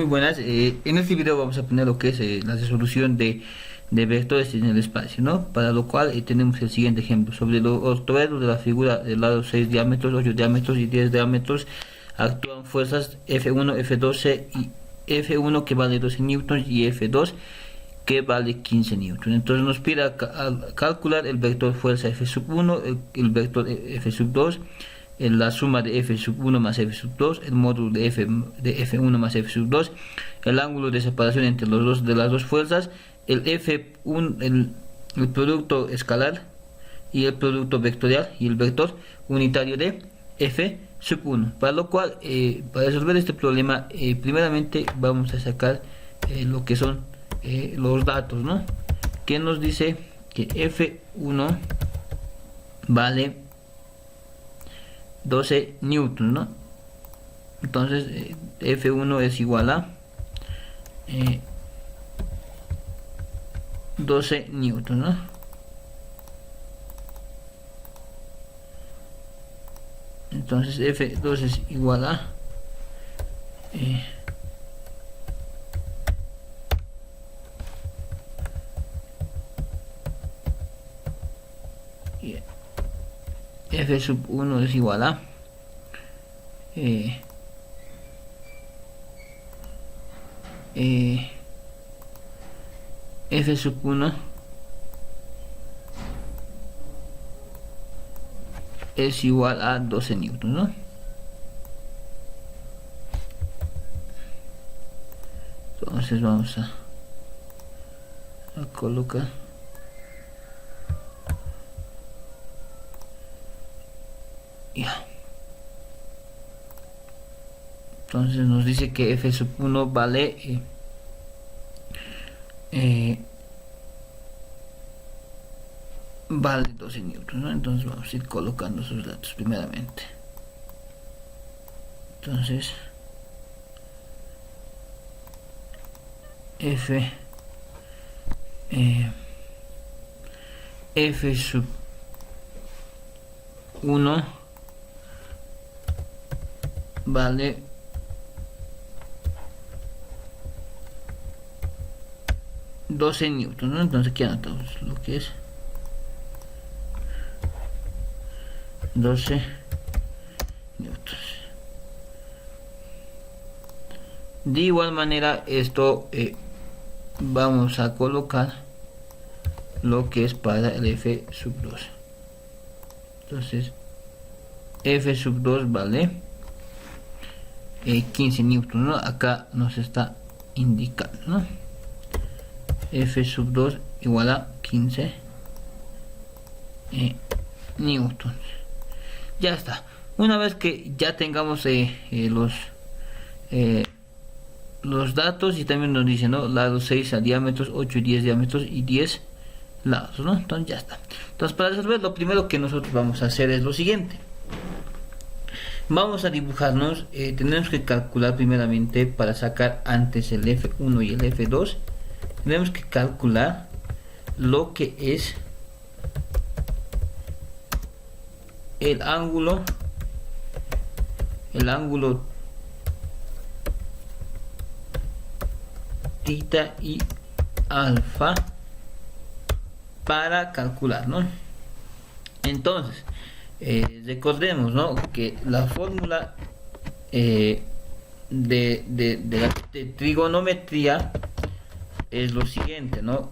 Muy buenas. En este video vamos a poner lo que es la resolución de vectores en el espacio, ¿no? Para lo cual tenemos el siguiente ejemplo. Sobre los ortoeros de la figura del lado 6 diámetros, 8 diámetros y 10 diámetros actúan fuerzas F1, F12 y F1 que vale 12 newtons y F2 que vale 15 newtons. Entonces nos pide calcular el vector fuerza F1, el vector F2, la suma de F1 más F2, el módulo de F1 más F2, el ángulo de separación entre los dos de las dos fuerzas, el F1, el producto escalar y el producto vectorial y el vector unitario de F1. Para lo cual, para resolver este problema, primeramente vamos a sacar lo que son los datos, ¿no? Que nos dice que F1 vale 12 newtons, ¿no? Entonces F1 es igual a 12 newtons, ¿no? Entonces F2 es igual a F1 es igual a F1 es igual a 12 newtons, ¿no? Entonces vamos a colocar ya. Entonces nos dice que F1 vale vale 12 newtons, ¿no? Entonces vamos a ir colocando sus datos primeramente. Entonces F1 vale 12 newtons, ¿no? Entonces aquí anotamos lo que es 12 newtons. De igual manera esto vamos a colocar lo que es para el F2. Entonces F2 vale 15 newtons, ¿no? Acá nos está indicando, ¿no? F2 igual a 15 newtons. Ya está. Una vez que ya tengamos los datos, y también nos dice, ¿no? Lados 6 a diámetros, 8 y 10 diámetros y 10 lados, ¿no? Entonces ya está. Entonces para resolver, lo primero que nosotros vamos a hacer es lo siguiente. Vamos a dibujarnos, tenemos que calcular primeramente para sacar antes el F1 y el F2. Tenemos que calcular lo que es el ángulo tita y alfa para calcular, ¿no? Entonces recordemos, ¿no? Que la fórmula de trigonometría es lo siguiente, ¿no?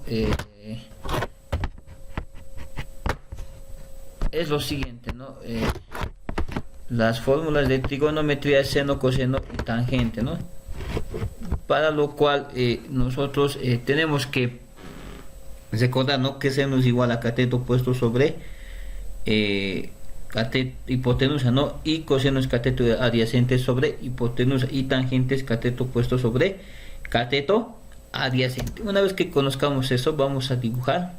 Es lo siguiente, ¿no? Las fórmulas de trigonometría es seno, coseno y tangente, ¿no? Para lo cual nosotros tenemos que recordar, ¿no? Que seno es igual a cateto puesto sobre hipotenusa, ¿no? Y coseno es cateto adyacente sobre hipotenusa, y tangente es cateto puesto sobre cateto adyacente. Una vez que conozcamos eso, vamos a dibujar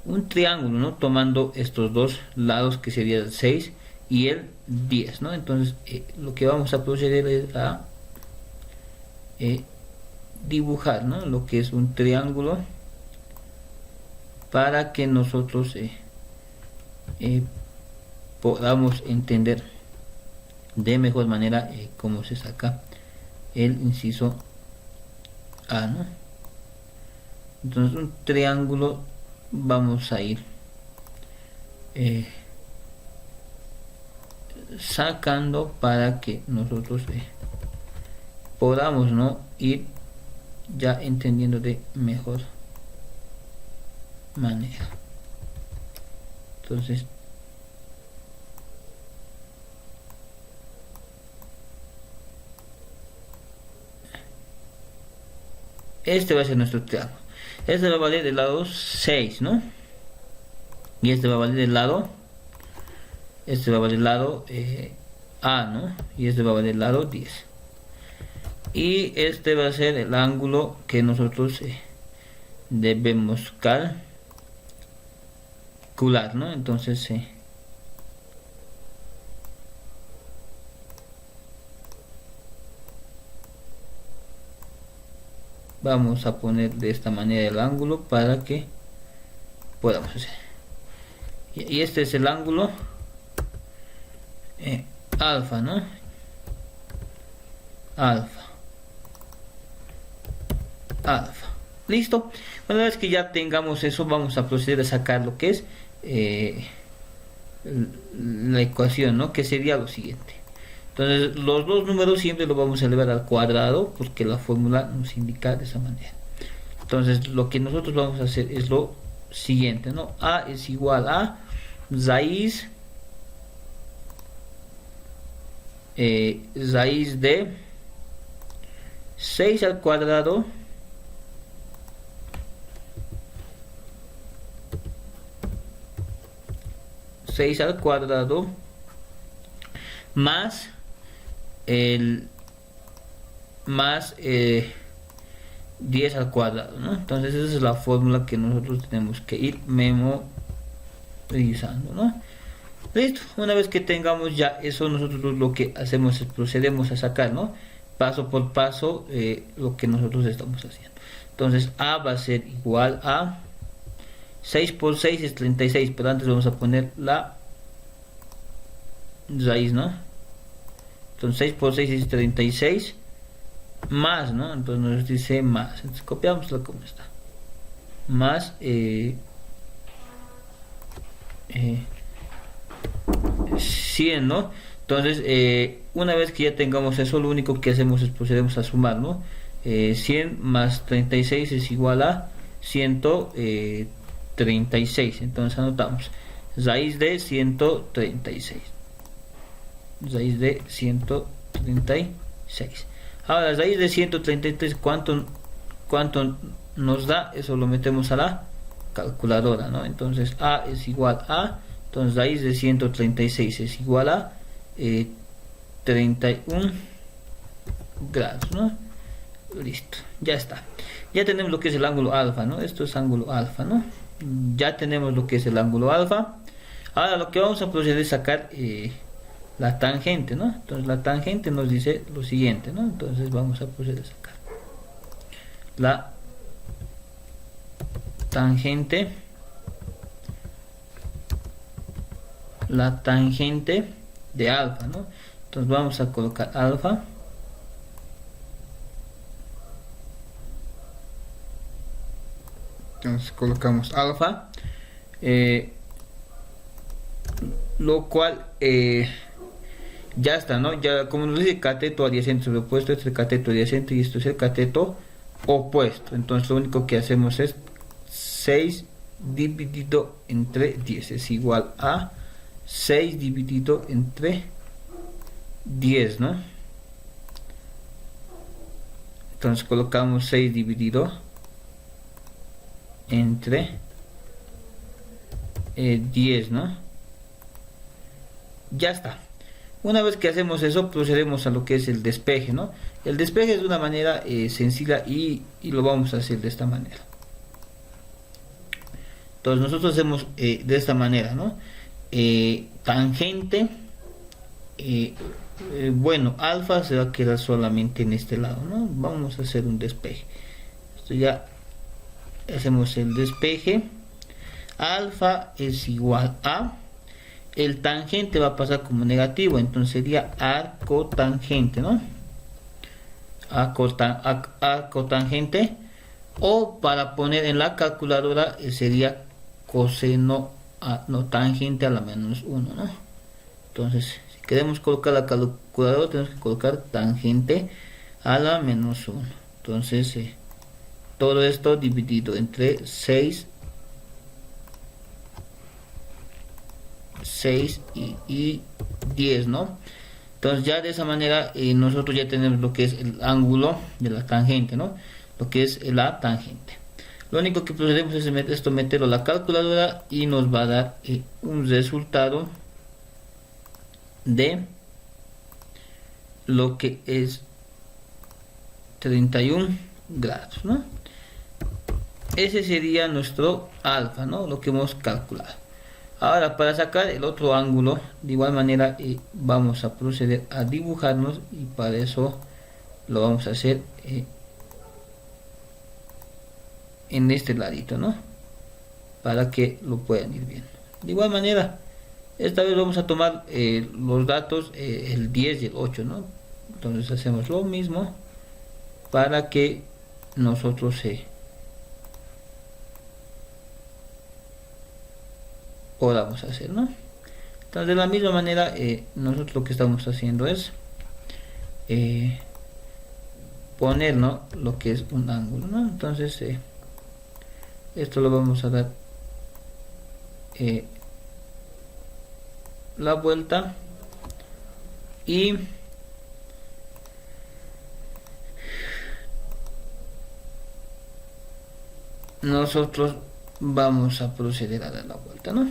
un triángulo, ¿no? Tomando estos dos lados, que sería el 6 y el 10, ¿no? Entonces lo que vamos a proceder es a dibujar, ¿no? Lo que es un triángulo para que nosotros podamos entender de mejor manera cómo se saca el inciso A, ¿no? Entonces un triángulo vamos a ir sacando para que nosotros podamos, ¿no?, ir ya entendiendo de mejor manera. Entonces este va a ser nuestro triángulo. Este va a valer del lado 6, ¿no? Y este va a valer del lado, este va a valer del lado A, ¿no? Y este va a valer del lado 10. Y este va a ser el ángulo que nosotros debemos calcular, ¿no? Entonces vamos a poner de esta manera el ángulo para que podamos hacer. Y este es el ángulo alfa, ¿no? Alfa. Listo. Una vez que ya tengamos eso, vamos a proceder a sacar lo que es la ecuación, ¿no?, que sería lo siguiente. Entonces los dos números siempre los vamos a elevar al cuadrado porque la fórmula nos indica de esa manera. Entonces lo que nosotros vamos a hacer es lo siguiente, ¿no? A es igual a raíz de 6 al cuadrado más el 10 al cuadrado, ¿no? Entonces esa es la fórmula que nosotros tenemos que ir memorizando, ¿no? Listo. Una vez que tengamos ya eso, nosotros lo que hacemos es procedemos a sacar, ¿no?, paso por paso lo que nosotros estamos haciendo. Entonces A va a ser igual a 6 por 6 es 36, pero antes vamos a poner la raíz, ¿no? Entonces 6 por 6 es 36 más, ¿no? Entonces nos dice más, entonces copiamos la como está, más 100, ¿no? Entonces una vez que ya tengamos eso, lo único que hacemos es procedemos a sumar, ¿no? 100 más 36 es igual a 136. Entonces anotamos raíz de 136. Raíz de 136. Ahora raíz de 133, ¿cuánto nos da? Eso lo metemos a la calculadora, ¿no? Entonces A es igual a, entonces raíz de 136 es igual a 31 grados, ¿no? Listo, ya está. Ya tenemos lo que es el ángulo alfa, ¿no? Esto es ángulo alfa, ¿no? Ya tenemos lo que es el ángulo alfa. Ahora lo que vamos a proceder es sacar la tangente, ¿no? Entonces la tangente nos dice lo siguiente, ¿no? Entonces vamos a proceder a sacar la tangente de alfa, ¿no? Entonces vamos a colocar alfa. Entonces colocamos alfa, lo cual ya está, ¿no? Ya como nos dice cateto adyacente sobrepuesto, este es el cateto adyacente y esto es el cateto opuesto. Entonces lo único que hacemos es 6 dividido entre 10 es igual a 6 dividido entre 10, ¿no? Entonces colocamos 6 dividido entre 10, ¿no? Ya está. Una vez que hacemos eso, procedemos a lo que es el despeje, ¿no? El despeje es de una manera sencilla y lo vamos a hacer de esta manera. Entonces nosotros hacemos de esta manera, ¿no? Tangente, bueno, alfa se va a quedar solamente en este lado, ¿no? Vamos a hacer un despeje. Esto ya hacemos el despeje. Alfa es igual a, el tangente va a pasar como negativo, entonces sería arco tangente, ¿no? a cotangente, o para poner en la calculadora sería coseno a no tangente a la menos 1, ¿no? Entonces, si queremos colocar la calculadora, tenemos que colocar tangente a la menos 1. Entonces, todo esto dividido entre 6 y 10, ¿no? Entonces ya de esa manera nosotros ya tenemos lo que es el ángulo de la tangente, ¿no? Lo que es la tangente. Lo único que procedemos es meterlo a la calculadora y nos va a dar un resultado de lo que es 31 grados, ¿no? Ese sería nuestro alfa, ¿no? Lo que hemos calculado. Ahora, para sacar el otro ángulo, de igual manera vamos a proceder a dibujarnos, y para eso lo vamos a hacer en este ladito, ¿no? Para que lo puedan ir viendo. De igual manera, esta vez vamos a tomar los datos, el 10 y el 8, ¿no? Entonces hacemos lo mismo para que nosotros podamos hacer, ¿no? Entonces de la misma manera nosotros lo que estamos haciendo es poner, ¿no?, lo que es un ángulo, ¿no? Entonces esto lo vamos a dar la vuelta, y nosotros vamos a proceder a dar la vuelta, ¿no?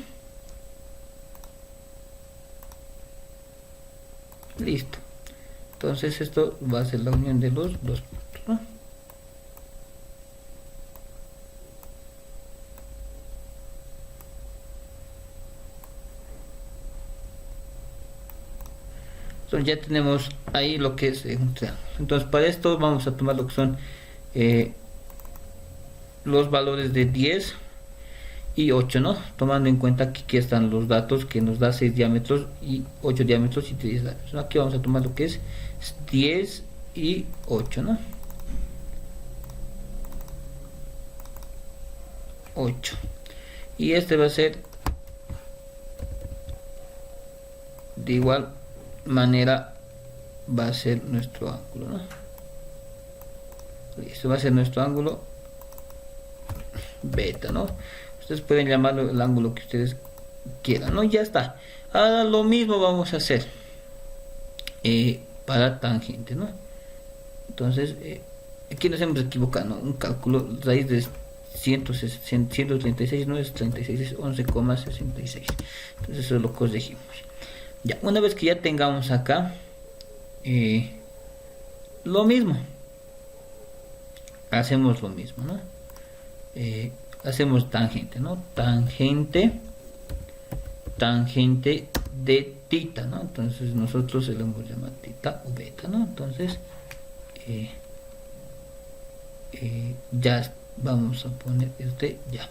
Listo. Entonces esto va a ser la unión de los dos puntos, ¿no? Entonces ya tenemos ahí lo que es un triángulo. Entonces para esto vamos a tomar lo que son los valores de 10 y 8, ¿no? Tomando en cuenta que aquí están los datos que nos da 6 diámetros y 8 diámetros y 10 diámetros. Aquí vamos a tomar lo que es 10 y 8, ¿no? 8. Y este va a ser de igual manera, va a ser nuestro ángulo, ¿no? Listo, va a ser nuestro ángulo beta, ¿no? Ustedes pueden llamarlo el ángulo que ustedes quieran, ¿no? Ya está. Ahora lo mismo vamos a hacer para tangente, ¿no? Entonces aquí nos hemos equivocado, ¿no? Un cálculo, raíz de 136 no es 36, es 11,66. Entonces eso lo corregimos. Ya, una vez que ya tengamos acá lo mismo, hacemos lo mismo, ¿no? Hacemos tangente, ¿no? Tangente de tita, ¿no? Entonces nosotros le vamos a llamar tita o beta, ¿no? Entonces ya vamos a poner este ya.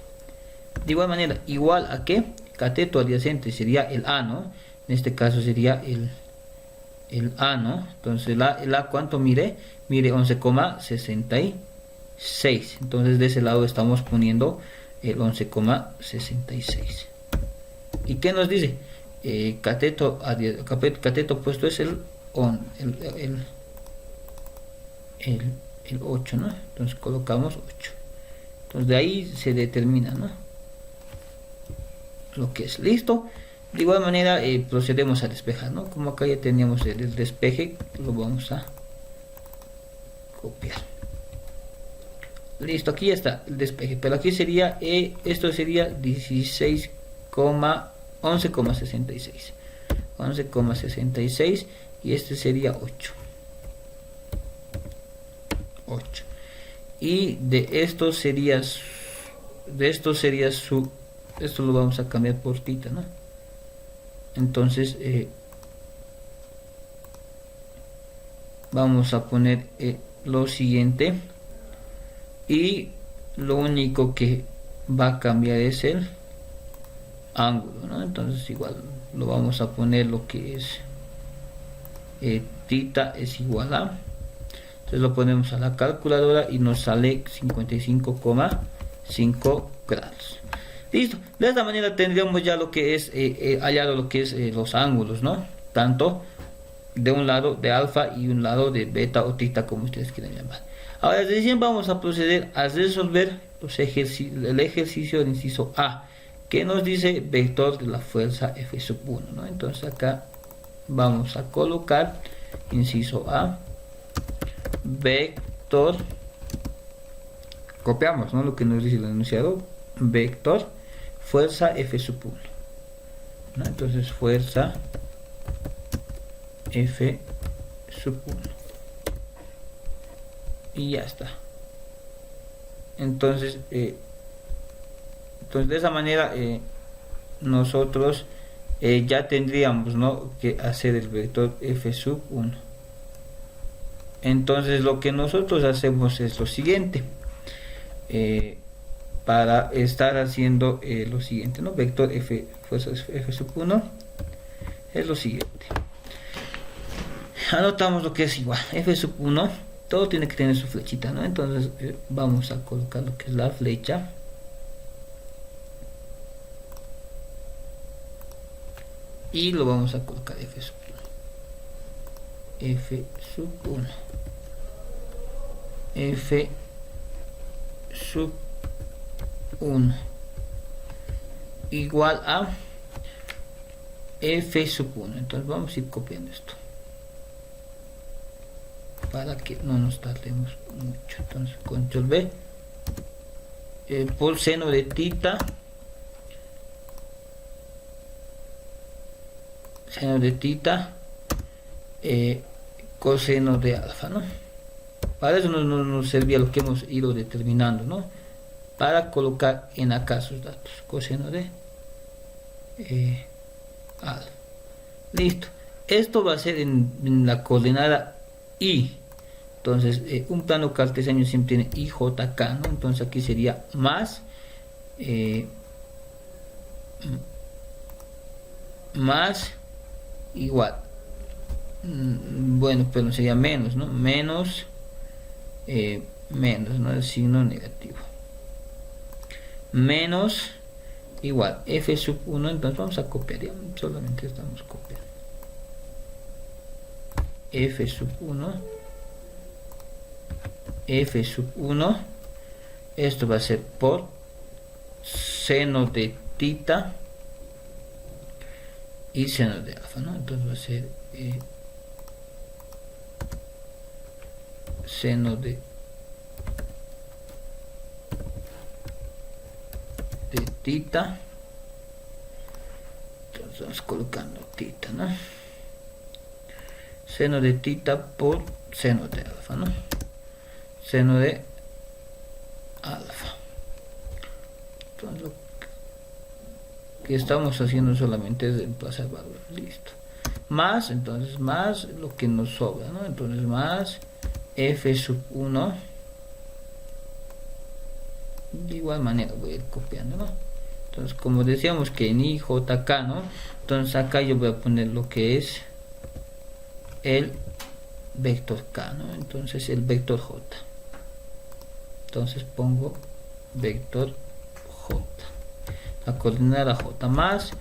De igual manera, igual a que cateto adyacente sería el A, ¿no? En este caso sería el A, ¿no? Entonces el A ¿cuánto mide? Mide 11,66. Entonces de ese lado estamos poniendo el 11,66. ¿Y qué nos dice? Cateto opuesto es el 8, ¿no? Entonces colocamos 8. Entonces de ahí se determina, ¿no?, lo que es. Listo. De igual manera procedemos a despejar, ¿no? Como acá ya teníamos el despeje, lo vamos a copiar. Listo, aquí ya está el despeje, pero aquí sería esto sería 11,66 y este sería 8. Y esto sería esto lo vamos a cambiar por tita, ¿no? Entonces vamos a poner lo siguiente, y lo único que va a cambiar es el ángulo, ¿no? Entonces igual lo vamos a poner lo que es tita es igual a Entonces lo ponemos a la calculadora y nos sale 55,5 grados. Listo. De esta manera tendríamos ya lo que es hallado lo que es los ángulos, ¿no? Tanto de un lado de alfa y un lado de beta o tita, como ustedes quieran llamar. Ahora recién vamos a proceder a resolver el ejercicio del inciso A, que nos dice vector de la fuerza F1, ¿no? Entonces acá vamos a colocar inciso A, vector, copiamos, ¿no?, lo que nos dice el enunciado, vector fuerza F1, ¿no? Entonces fuerza F1 y ya está. Entonces de esa manera nosotros ya tendríamos, ¿no?, que hacer el vector F1. Entonces lo que nosotros hacemos es lo siguiente, para estar haciendo lo siguiente, ¿no?, vector fuerza F1 es lo siguiente. Anotamos lo que es igual F1, todo tiene que tener su flechita, ¿no? Entonces vamos a colocar lo que es la flecha y lo vamos a colocar F1, F1 igual a F1. Entonces vamos a ir copiando esto para que no nos tardemos mucho. Entonces control B, por seno de tita, coseno de alfa, ¿no? Para eso nos servía lo que hemos ido determinando, ¿no?, para colocar en acá sus datos, coseno de alfa. Listo. Esto va a ser en la coordenada I. Entonces un plano cartesiano siempre tiene IJK, ¿no? Entonces aquí sería más igual, bueno, pero sería menos, ¿no? Menos, ¿no?, el signo negativo, menos igual F1. Entonces vamos a copiar, ya solamente estamos copiando F1, esto va a ser por seno de tita y seno de alfa, ¿no? Entonces va a ser seno de tita. Entonces vamos colocando tita, ¿no? Seno de tita por seno de alfa, ¿no? Seno de alfa. Entonces lo que estamos haciendo solamente es reemplazar valores. Listo. Más, entonces más lo que nos sobra, ¿no? Entonces más F1. De igual manera voy a ir copiando, ¿no? Entonces como decíamos que en IJK, ¿no? Entonces acá yo voy a poner lo que es el vector K, ¿no? Entonces el vector J. Entonces pongo vector J, la coordenada J, más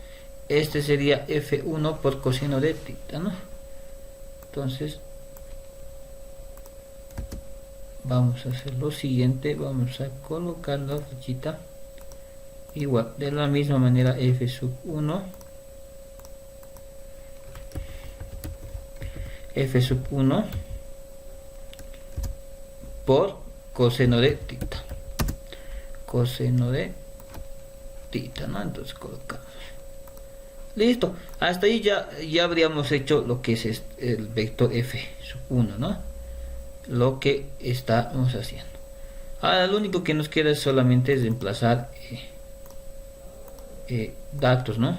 este sería F1 por coseno de tita, ¿no? Entonces vamos a hacer lo siguiente, vamos a colocar la flechita igual, de la misma manera F1 por coseno de tita, ¿no? Entonces colocamos. Listo. Hasta ahí ya habríamos hecho lo que es el vector F1, ¿no? Lo que estamos haciendo. Ahora lo único que nos queda es solamente reemplazar datos, ¿no?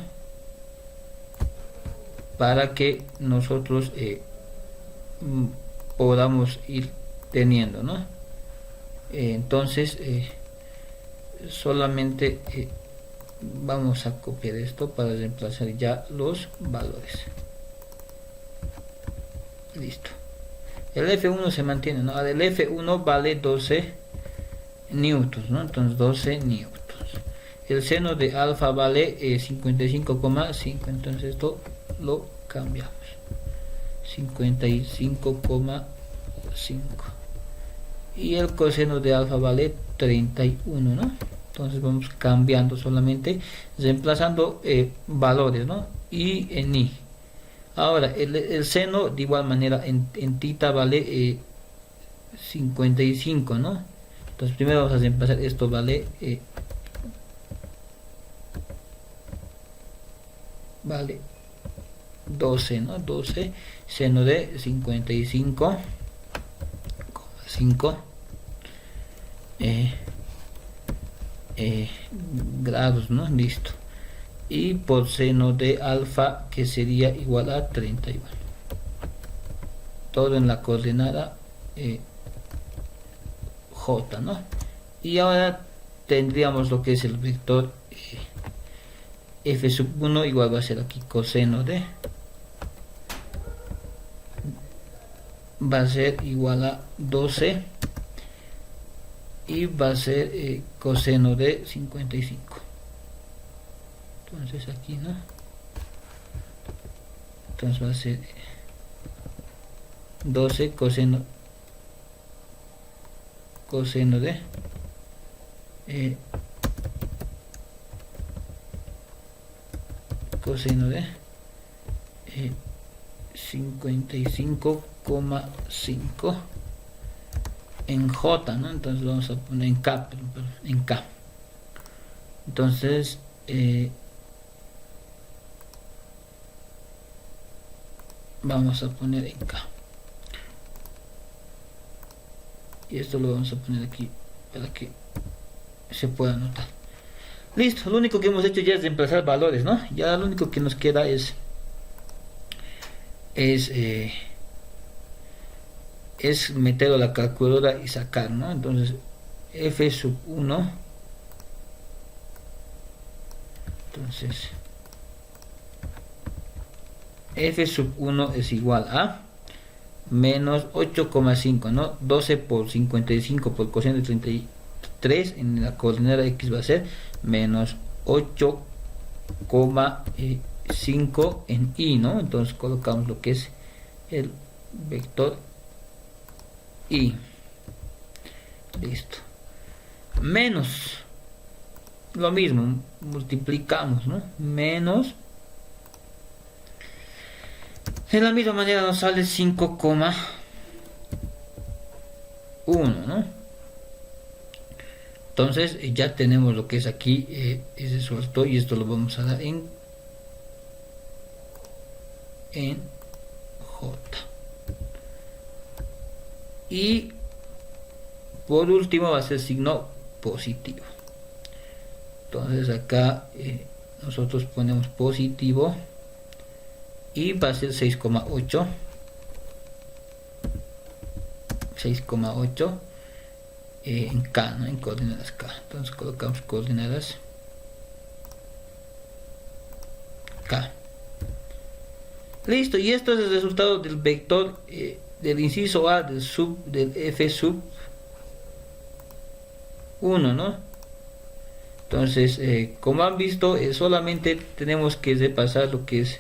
Para que nosotros podamos ir teniendo, ¿no? Entonces solamente vamos a copiar esto para reemplazar ya los valores. Listo. El F1 se mantiene, ¿no? Ahora el F1 vale 12 newtons, ¿no? Entonces 12 newtons. El seno de alfa vale 55,5, entonces esto lo cambiamos. 55,5. Y el coseno de alfa vale 31, ¿no? Entonces vamos cambiando solamente, reemplazando valores, ¿no? Y en i. Ahora el seno de igual manera en tita vale 55, ¿no? Entonces primero vamos a reemplazar, esto vale 12, ¿no? 12 seno de 55,5 grados, ¿no? Listo. Y por seno de alfa, que sería igual a 31. Todo en la coordenada J, ¿no? Y ahora tendríamos lo que es el vector f sub 1 igual va a ser aquí coseno de, va a ser igual a 12 y va a ser coseno de 55. Entonces aquí, ¿no? Entonces va a ser 12 coseno de coseno de 55,5 en J, ¿no? Entonces vamos a poner en K, en K. Entonces vamos a poner en K. Y esto lo vamos a poner aquí para que se pueda notar. Listo, lo único que hemos hecho ya es reemplazar valores, ¿no? Ya lo único que nos queda es meterlo a la calculadora y sacar, ¿no? Entonces f sub 1, entonces f sub 1 es igual a menos 8,5, ¿no? 12 por 55 por coseno de 33 en la coordenada x va a ser menos 8,5 en y, ¿no? Entonces colocamos lo que es el vector y listo, menos lo mismo, multiplicamos, ¿no? Menos, de la misma manera nos sale 5,1, ¿no? Entonces ya tenemos lo que es aquí ese suelto, y esto lo vamos a dar en J. Y por último va a ser signo positivo. Entonces acá nosotros ponemos positivo y va a ser 6,8 en K, ¿no? En coordenadas K. Entonces colocamos coordenadas K. Listo, y esto es el resultado del vector del inciso A del f sub 1, ¿no? Entonces como han visto, solamente tenemos que repasar lo que es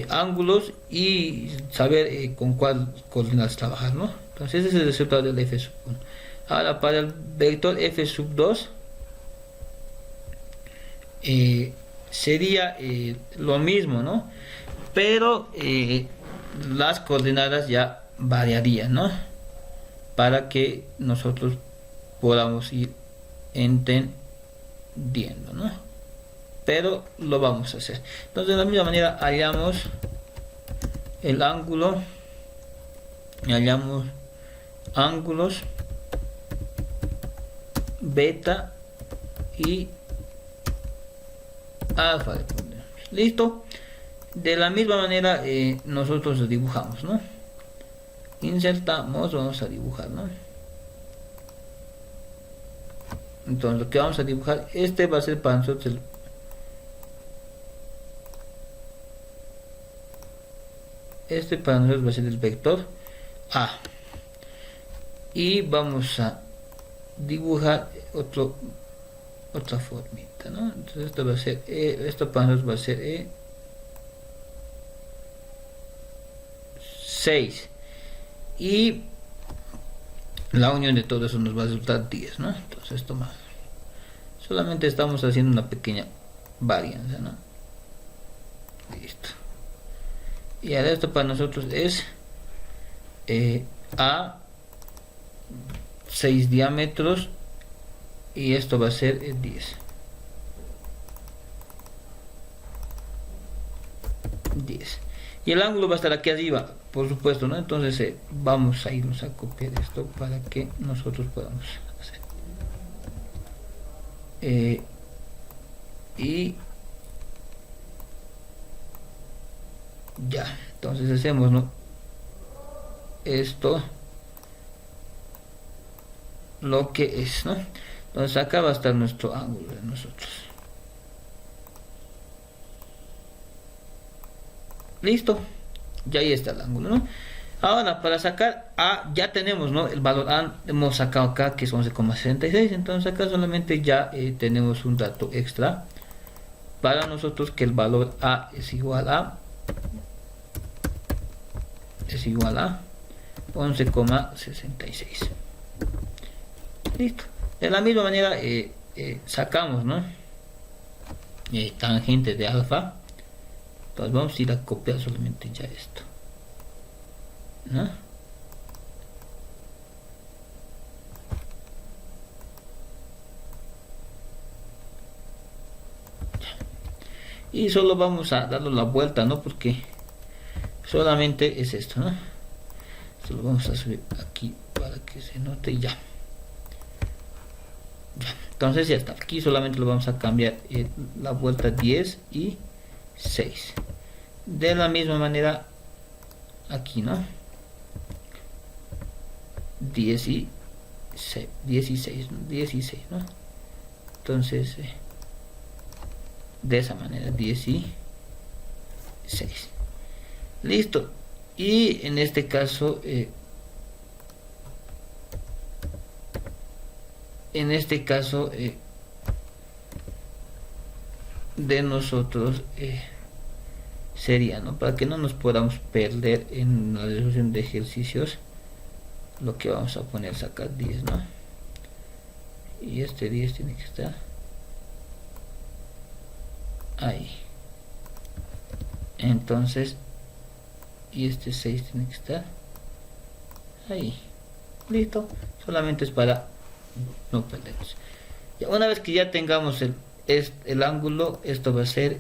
ángulos y saber con cuál coordenadas trabajar, ¿no? Entonces ese es el resultado del f sub 1. Ahora para el vector f sub 2 sería lo mismo, ¿no? Pero las coordenadas ya variarían, ¿no? Para que nosotros podamos ir entendiendo, ¿no? Pero lo vamos a hacer. Entonces de la misma manera hallamos el ángulo, hallamos ángulos beta y alfa. Listo. De la misma manera nosotros lo dibujamos, ¿no? Insertamos, vamos a dibujar, ¿no? Entonces lo que vamos a dibujar, este va a ser para nosotros este para nosotros va a ser el vector A. Y vamos a dibujar otra formita, ¿no? Entonces esto va a ser esto para nosotros va a ser 6 y la unión de todo eso nos va a resultar 10, ¿no? Entonces esto más, solamente estamos haciendo una pequeña varianza, ¿no? Listo. Y ahora esto para nosotros es a 6 diámetros y esto va a ser 10. Y el ángulo va a estar aquí arriba, por supuesto, ¿no? Entonces vamos a irnos a copiar esto para que nosotros podamos hacer. Y ya, entonces hacemos, ¿no? Esto lo que es, ¿no? Entonces acá va a estar nuestro ángulo de nosotros. Listo, ya ahí está el ángulo, ¿no? Ahora para sacar A ya tenemos, ¿no? El valor A hemos sacado acá que es 11,66. Entonces acá solamente ya tenemos un dato extra para nosotros, que el valor A es igual a 11,66. Listo. De la misma manera sacamos, ¿no? Tangente de alfa. Entonces vamos a ir a copiar solamente ya esto, ¿no? Y solo vamos a darle la vuelta, ¿no? Porque solamente es esto, ¿no? Esto lo vamos a subir aquí para que se note y ya. Entonces ya está. Aquí solamente lo vamos a cambiar la vuelta 10 y 6. De la misma manera aquí, ¿no? 16, 16, ¿no? Entonces de esa manera 16. Listo. Y en este caso de nosotros sería, ¿no? Para que no nos podamos perder en la resolución de ejercicios, lo que vamos a poner es sacar 10, ¿no? Y este 10 tiene que estar ahí. Entonces, y este 6 tiene que estar ahí. Listo. Solamente es para no perdernos. Ya, una vez que ya tengamos el ángulo, esto va a ser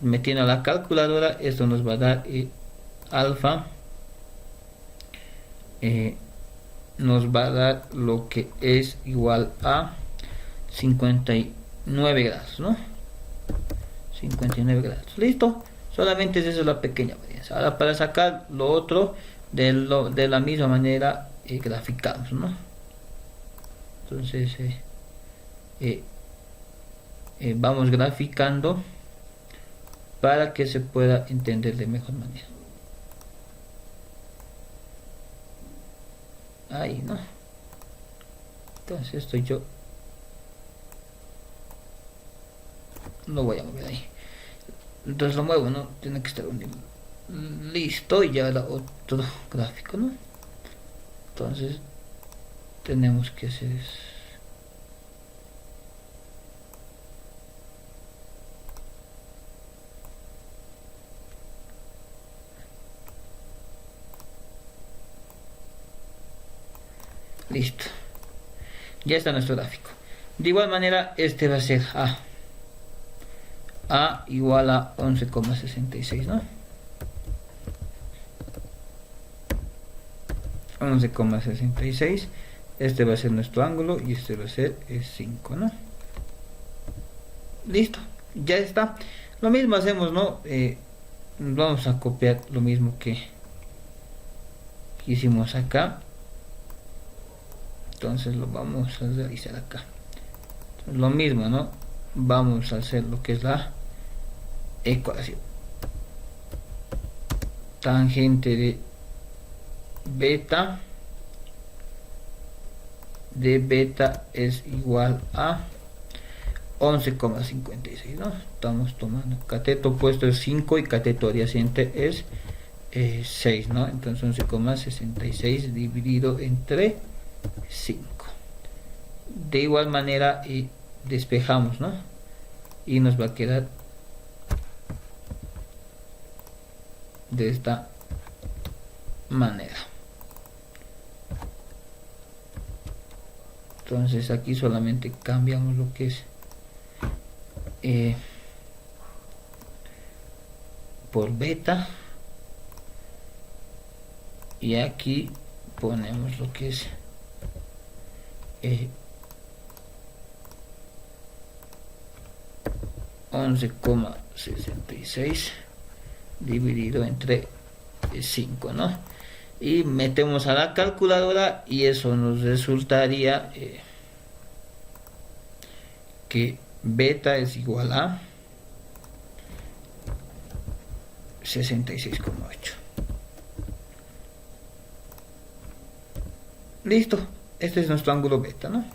metiendo a la calculadora, esto nos va a dar alfa, nos va a dar lo que es igual a 59 grados, ¿no? 59 grados. Listo. Solamente esa es la pequeña varianza. Ahora para sacar lo otro de la misma manera graficamos, ¿no? Entonces vamos graficando para que se pueda entender de mejor manera. Ahí, ¿no? Entonces esto yo no voy a mover ahí. Entonces lo muevo, ¿no? Tiene que estar unido. Listo, y ahora otro gráfico, ¿no? Entonces tenemos que hacer eso. Listo, ya está nuestro gráfico. De igual manera este va a ser A igual a 11,66, ¿no? 11,66. Este va a ser nuestro ángulo y este va a ser 5, ¿no? Listo, ya está. Lo mismo hacemos, ¿no? Vamos a copiar lo mismo que hicimos acá. Entonces lo vamos a realizar acá. Entonces, lo mismo, ¿no? Vamos a hacer lo que es la ecuación. tangente de beta es igual a 11,56, ¿no? Estamos tomando cateto opuesto es 5 y cateto adyacente es 6, ¿no? Entonces 11,66 dividido entre 5. De igual manera despejamos, ¿no? Y nos va a quedar de esta manera. Entonces aquí solamente cambiamos lo que es por beta, y aquí ponemos lo que es 11,66 dividido entre 5, ¿no? Y metemos a la calculadora y eso nos resultaría que beta es igual a 66,8. Listo, este es nuestro ángulo beta, ¿no?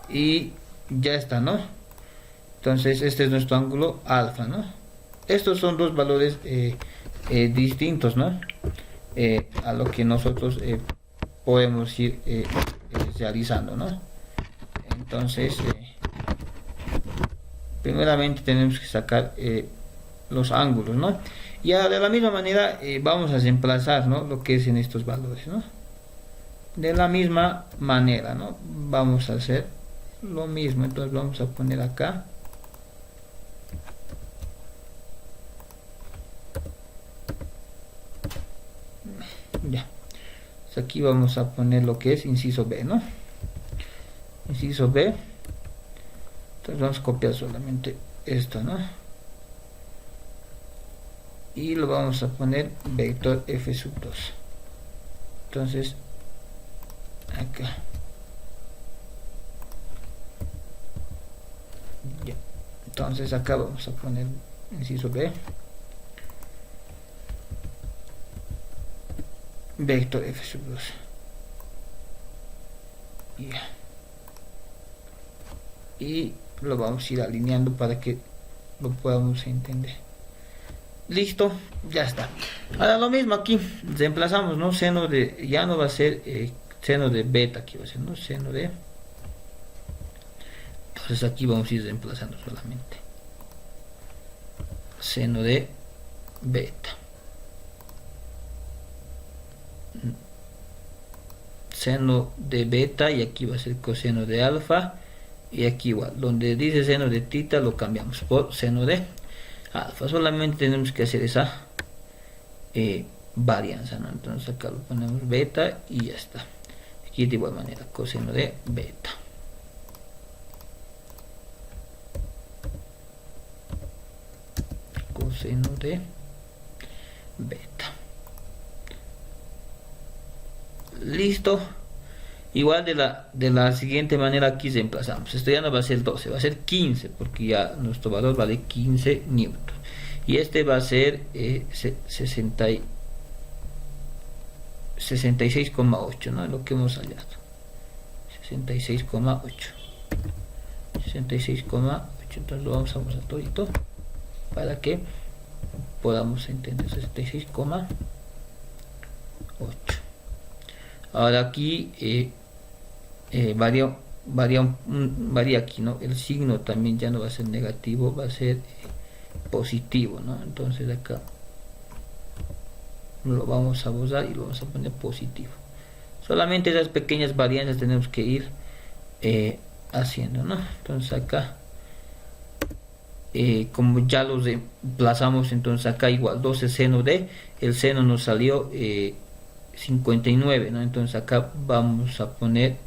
Y ya está, ¿no? Entonces este es nuestro ángulo alfa, ¿no? Estos son dos valores distintos, ¿no? A lo que nosotros podemos ir realizando, ¿no? Entonces primeramente tenemos que sacar los ángulos, ¿no? Y de la misma manera vamos a reemplazar, ¿no? Lo que es en estos valores, ¿no? De la misma manera, ¿no? Vamos a hacer lo mismo. Entonces vamos a poner acá ya. Entonces aquí vamos a poner lo que es inciso B, ¿no? Inciso B. Entonces vamos a copiar solamente esto, ¿no? Y lo vamos a poner vector f sub 2. Entonces acá ya. Entonces acá vamos a poner inciso B, vector f sub 2 ya. Y lo vamos a ir alineando para que lo podamos entender. Listo, ya está. Ahora lo mismo aquí, reemplazamos, ¿no? Seno de, ya no va a ser seno de beta, aquí va a ser, ¿no? Seno de. Entonces aquí vamos a ir reemplazando solamente seno de beta, seno de beta, y aquí va a ser coseno de alfa, y aquí igual, donde dice seno de tita lo cambiamos por seno de alfa. Solamente tenemos que hacer esa varianza, ¿no? Entonces acá lo ponemos beta y ya está. Aquí de igual manera coseno de beta, coseno de beta. Listo. Igual de la siguiente manera aquí reemplazamos. Esto ya no va a ser 12, va a ser 15, porque ya nuestro valor vale 15 newtons. Y este va a ser 66,8, ¿no? Lo que hemos hallado. 66,8. 66,8. Entonces lo vamos a usar todito para que podamos entender. 66,8. Ahora aquí varía aquí, ¿no? El signo también ya no va a ser negativo, va a ser positivo, ¿no? Entonces acá lo vamos a borrar y lo vamos a poner positivo. Solamente esas pequeñas varianzas tenemos que ir haciendo, ¿no? Entonces acá como ya los reemplazamos, entonces acá igual 12 seno de, el seno nos salió 59, ¿no? Entonces acá vamos a poner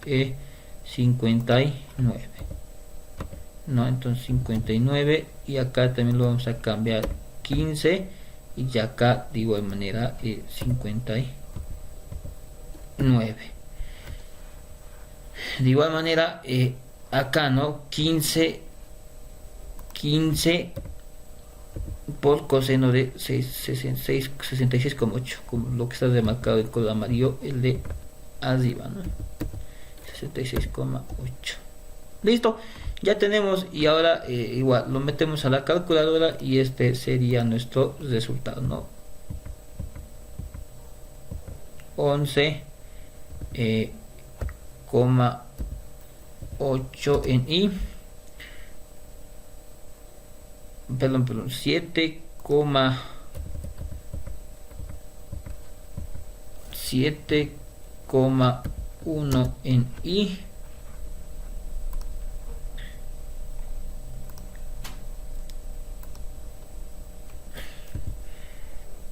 59, ¿no? Entonces 59, y acá también lo vamos a cambiar 15, y ya acá de igual manera 59. De igual manera acá, ¿no? 15 por coseno de 66,8, como lo que está remarcado en color amarillo, el de arriba, ¿no? 66,8. Listo, ya tenemos, y ahora igual lo metemos a la calculadora y este sería nuestro resultado, ¿no? 11,8 en I, perdón, 7,1 en I,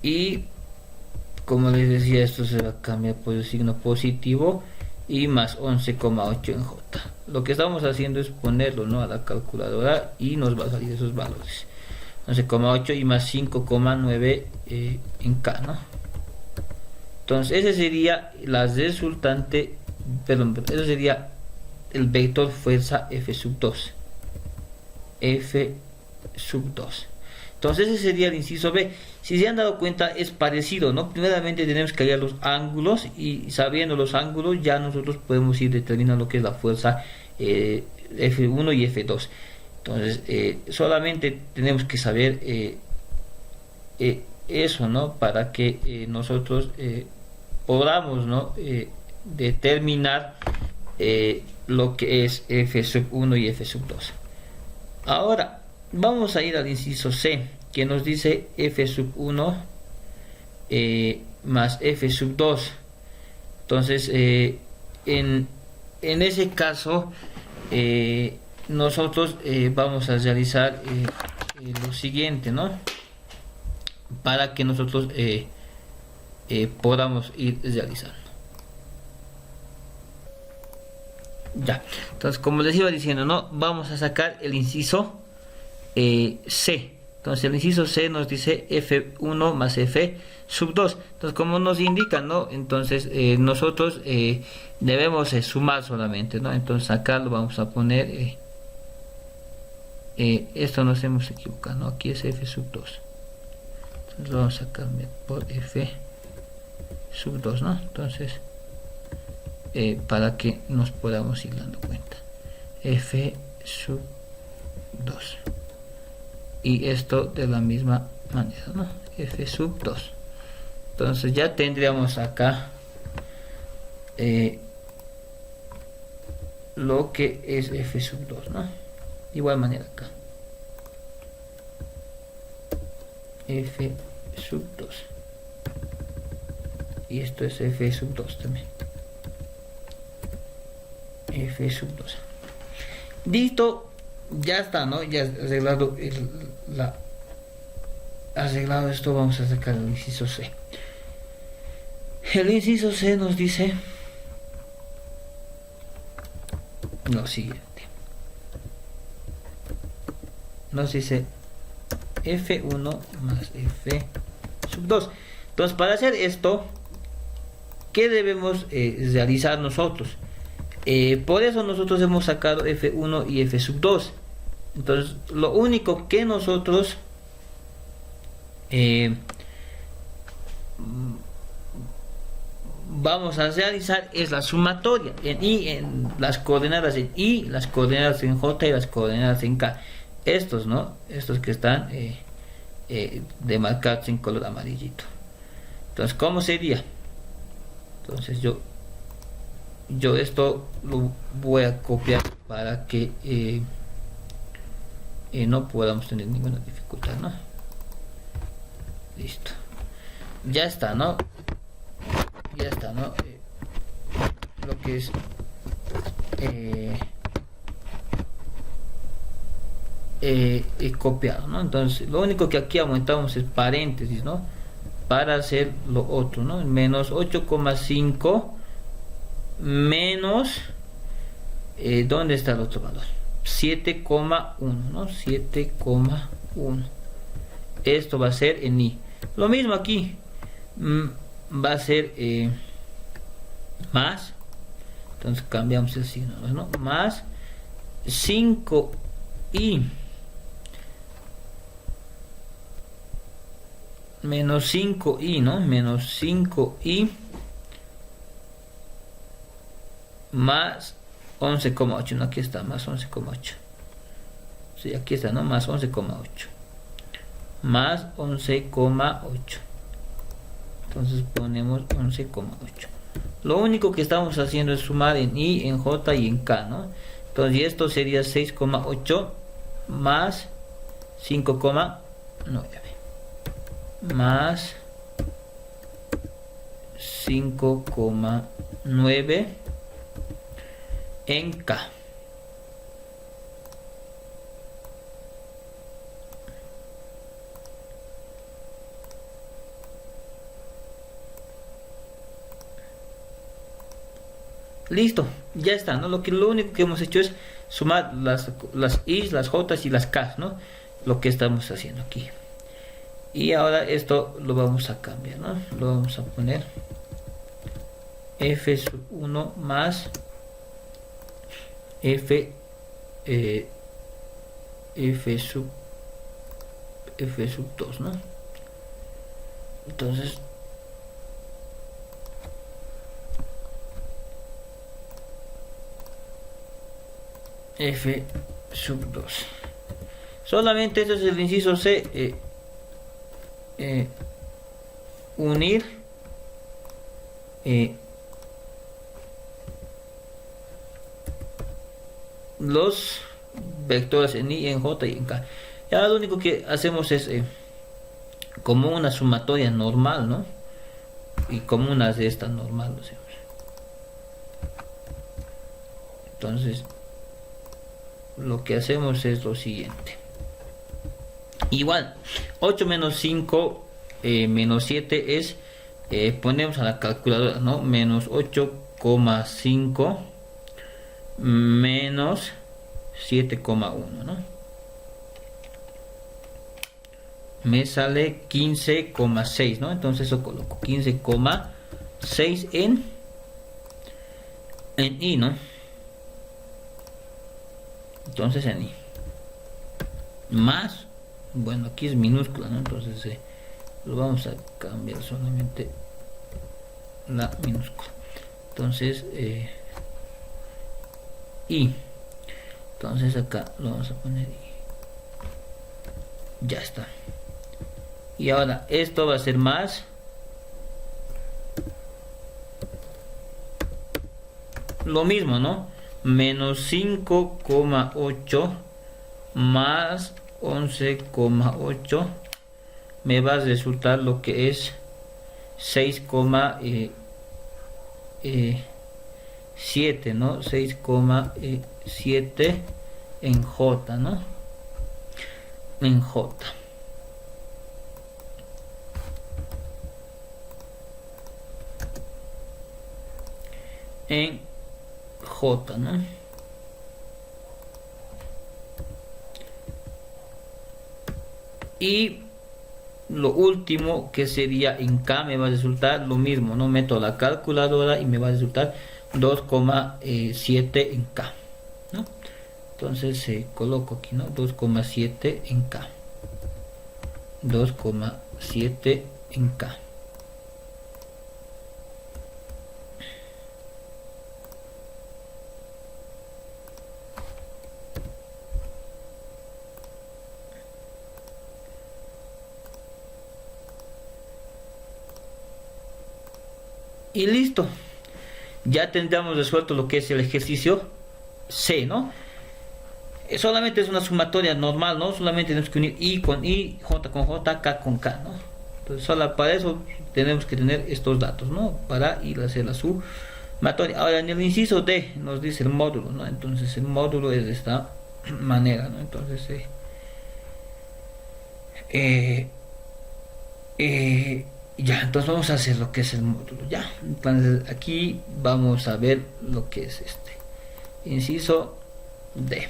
y como les decía, esto se va a cambiar por el signo positivo y más 11,8 en J. Lo que estamos haciendo es ponerlo, ¿no?, a la calculadora y nos va a salir esos valores. 11,8 y más 5,9 en K, ¿no? Entonces ese sería la resultante, perdón, ese sería el vector fuerza F sub 2. F sub 2. Entonces ese sería el inciso B. Si se han dado cuenta, es parecido, ¿no? Primeramente tenemos que hallar los ángulos, y sabiendo los ángulos ya nosotros podemos ir determinando lo que es la fuerza F1 y F2. Entonces solamente tenemos que saber eso, ¿no?, para que nosotros podamos, ¿no?, determinar lo que es F sub 1 y F sub 2. Ahora vamos a ir al inciso C, que nos dice F sub 1 más F sub 2. Entonces en ese caso nosotros vamos a realizar lo siguiente, ¿no?, para que nosotros podamos ir realizando. Ya, entonces como les iba diciendo, ¿no?, vamos a sacar el inciso C. Entonces el inciso C nos dice F1 más F sub 2. Entonces, como nos indica, ¿no?, entonces nosotros debemos sumar solamente, ¿no? Entonces acá lo vamos a poner, esto nos hemos equivocado, ¿no? Aquí es F sub 2. Entonces lo vamos a cambiar por F sub 2, ¿no? Entonces para que nos podamos ir dando cuenta, F sub 2, y esto de la misma manera, ¿no?, F sub 2. Entonces ya tendríamos acá lo que es F sub 2, ¿no? De igual manera acá F sub 2, y esto es F sub 2 también, F sub 2. Listo, ya está, ¿no? Ya arreglado arreglado esto, vamos a sacar el inciso C. El inciso C nos dice lo siguiente. Nos dice F1 más F sub 2. Entonces, para hacer esto, ¿qué debemos realizar nosotros? Por eso nosotros hemos sacado F1 y F sub 2. Entonces lo único que nosotros vamos a realizar es la sumatoria en I, en las coordenadas en I, las coordenadas en J y las coordenadas en K. Estos, ¿no?, estos que están demarcados en color amarillito. Entonces, ¿cómo sería? Entonces yo esto lo voy a copiar para que no podamos tener ninguna dificultad, ¿no? Listo, ya está, ¿no? Ya está, ¿no? Lo que es copiado, ¿no? Entonces lo único que aquí aumentamos es paréntesis, ¿no?, para hacer lo otro, ¿no? Menos 8,5 menos ¿dónde está el otro valor? 7,1, ¿no? 7,1. Esto va a ser en I. Lo mismo aquí, va a ser más, entonces cambiamos el signo, ¿no?, más 5i menos 5i, ¿no? Menos 5i más 11,8, ¿no? Aquí está, más 11,8. Sí, aquí está, ¿no? Más 11,8. Más 11,8. Entonces ponemos 11,8. Lo único que estamos haciendo es sumar en i, en j y en k, ¿no? Entonces esto sería 6,8 más 5,9 más 5,9 en k. Listo, ya está, ¿no? Lo único que hemos hecho es sumar las i's, las j's y las k's, ¿no? Lo que estamos haciendo aquí. Y ahora esto lo vamos a cambiar, ¿no? Lo vamos a poner f sub 1 más f sub 2, ¿no? Entonces f sub 2. Solamente este es el inciso C. Unir los vectores en i, en j y en k. Y ahora lo único que hacemos es como una sumatoria normal, ¿no? Y como una de estas normal lo hacemos. Entonces lo que hacemos es lo siguiente. Igual 8 menos 5 menos 7 es ponemos a la calculadora, ¿no? Menos 8,5 menos 7,1, ¿no? Me sale 15,6, ¿no? Entonces eso coloco 15,6 en i, ¿no? Entonces en i más, bueno, aquí es minúscula, ¿no? Entonces lo vamos a cambiar solamente la minúscula. Entonces i, entonces acá lo vamos a poner i. Ya está. Y ahora esto va a ser más lo mismo, ¿no? Menos 5,8 más 11,8 me va a resultar lo que es 6,7, ¿no? 6,7 en j, ¿no? En j. En j, ¿no? Y lo último que sería en k me va a resultar lo mismo, no meto la calculadora y me va a resultar 2,7 en k, ¿no? Entonces coloco aquí, ¿no? 2,7 en k, 2,7 en k. Y listo, ya tendríamos resuelto lo que es el ejercicio C, ¿no? Solamente es una sumatoria normal, ¿no? Solamente tenemos que unir i con i, j con j, k con k, ¿no? Entonces solo para eso tenemos que tener estos datos, ¿no? Para ir a hacer la sumatoria. Ahora en el inciso D nos dice el módulo, ¿no? Entonces el módulo es de esta manera, ¿no? Entonces ya, entonces vamos a hacer lo que es el módulo, ya. Entonces aquí vamos a ver lo que es este inciso D.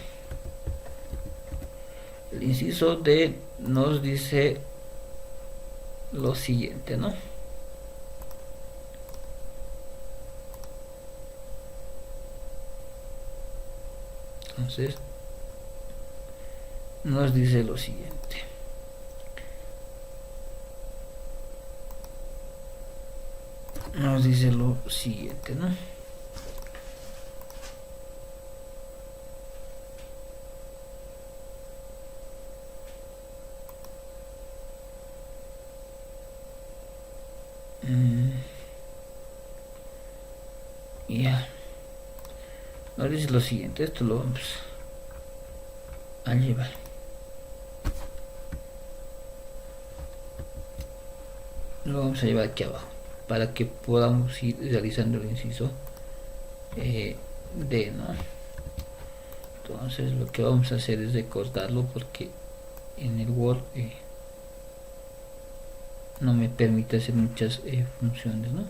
El inciso D nos dice lo siguiente, ¿no? Entonces nos dice lo siguiente. nos dice lo siguiente, ¿no? Ya, nos dice lo siguiente, esto lo vamos a llevar. Lo vamos a llevar aquí abajo para que podamos ir realizando el inciso D, ¿no? Entonces lo que vamos a hacer es recortarlo porque en el Word no me permite hacer muchas funciones, ¿no?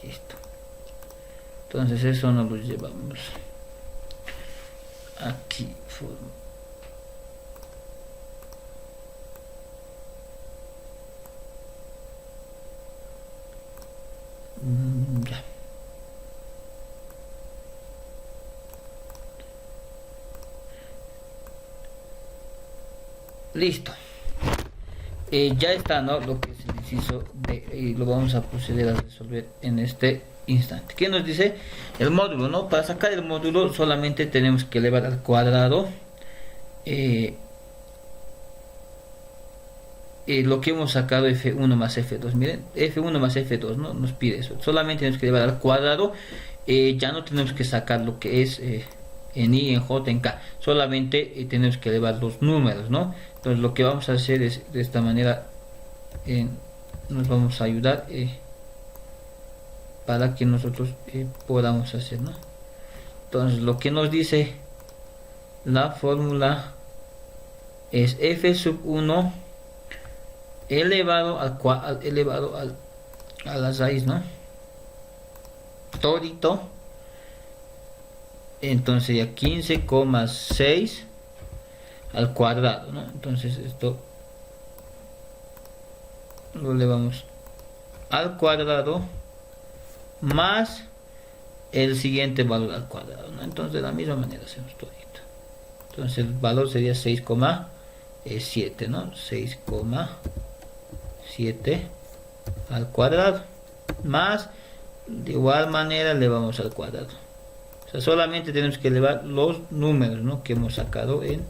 Listo. Entonces eso nos lo llevamos aquí. Ya. Listo. Ya está, ¿no? Lo que es el inciso D y lo vamos a proceder a resolver en este instante. ¿Qué nos dice? El módulo, ¿no? Para sacar el módulo solamente tenemos que elevar al cuadrado lo que hemos sacado F1 más F2. Miren, F1 más F2, ¿no? Nos pide eso. Solamente tenemos que elevar al cuadrado. Ya no tenemos que sacar lo que es en I, en J, en K. Solamente tenemos que elevar los números, ¿no? Entonces lo que vamos a hacer es de esta manera. Nos vamos a ayudar para que nosotros podamos hacer, ¿no? Entonces lo que nos dice la fórmula es F sub 1 elevado a la raíz, ¿no? Todito. Entonces ya 15,6 al cuadrado, ¿no? Entonces esto lo elevamos al cuadrado más el siguiente valor al cuadrado, ¿no? Entonces de la misma manera hacemos todito. Entonces el valor sería 6,7, ¿no? 6,7 al cuadrado más, de igual manera elevamos al cuadrado. O sea, solamente tenemos que elevar los números, ¿no? Que hemos sacado en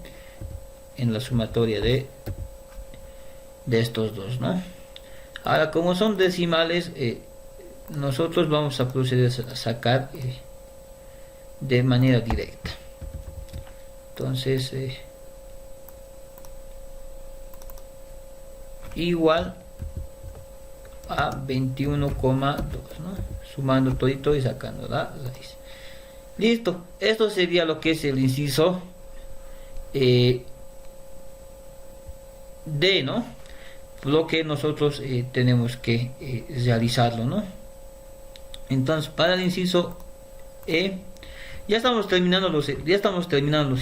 la sumatoria de estos dos, ¿no? Ahora, como son decimales, nosotros vamos a proceder a sacar de manera directa. Entonces igual a 21,2, ¿no? Sumando todito y sacando la raíz. Listo, esto sería lo que es el inciso D, ¿no? Lo que nosotros tenemos que realizarlo, ¿no? Entonces para el inciso E ya estamos terminando los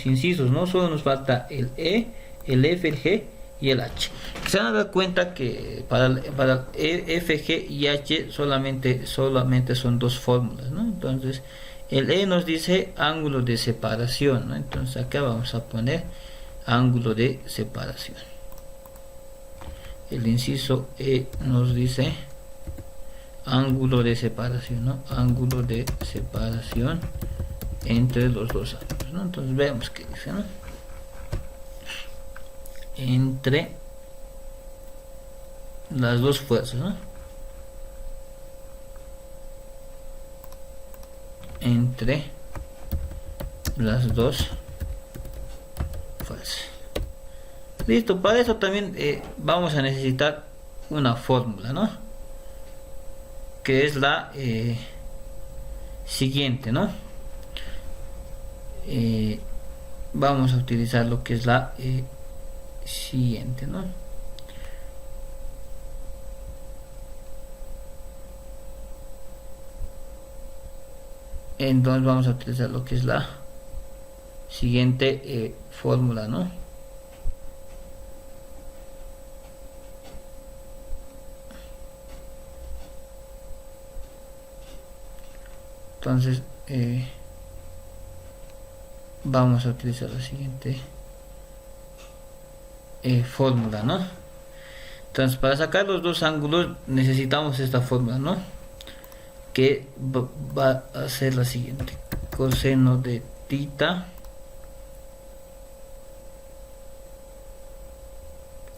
incisos, ¿no? Solo nos falta el E, el F, el G y el H. Se van a dar cuenta que para el E, F, G y H solamente son dos fórmulas, ¿no? Entonces el E nos dice ángulo de separación, ¿no? Entonces acá vamos a poner ángulo de separación. El inciso E nos dice ángulo de separación, ¿no? Ángulo de separación entre los dos ángulos, ¿no? Entonces veamos qué dice, ¿no? Entre las dos fuerzas, ¿no? Entre las dos fuerzas. Listo, para eso también vamos a necesitar una fórmula, ¿no? Que es la siguiente, ¿no? Vamos a utilizar lo que es la siguiente, ¿no? Entonces vamos a utilizar lo que es la siguiente fórmula, ¿no? Entonces vamos a utilizar la siguiente fórmula, ¿no? Entonces, para sacar los dos ángulos necesitamos esta fórmula, ¿no? Que va a ser la siguiente: coseno de tita,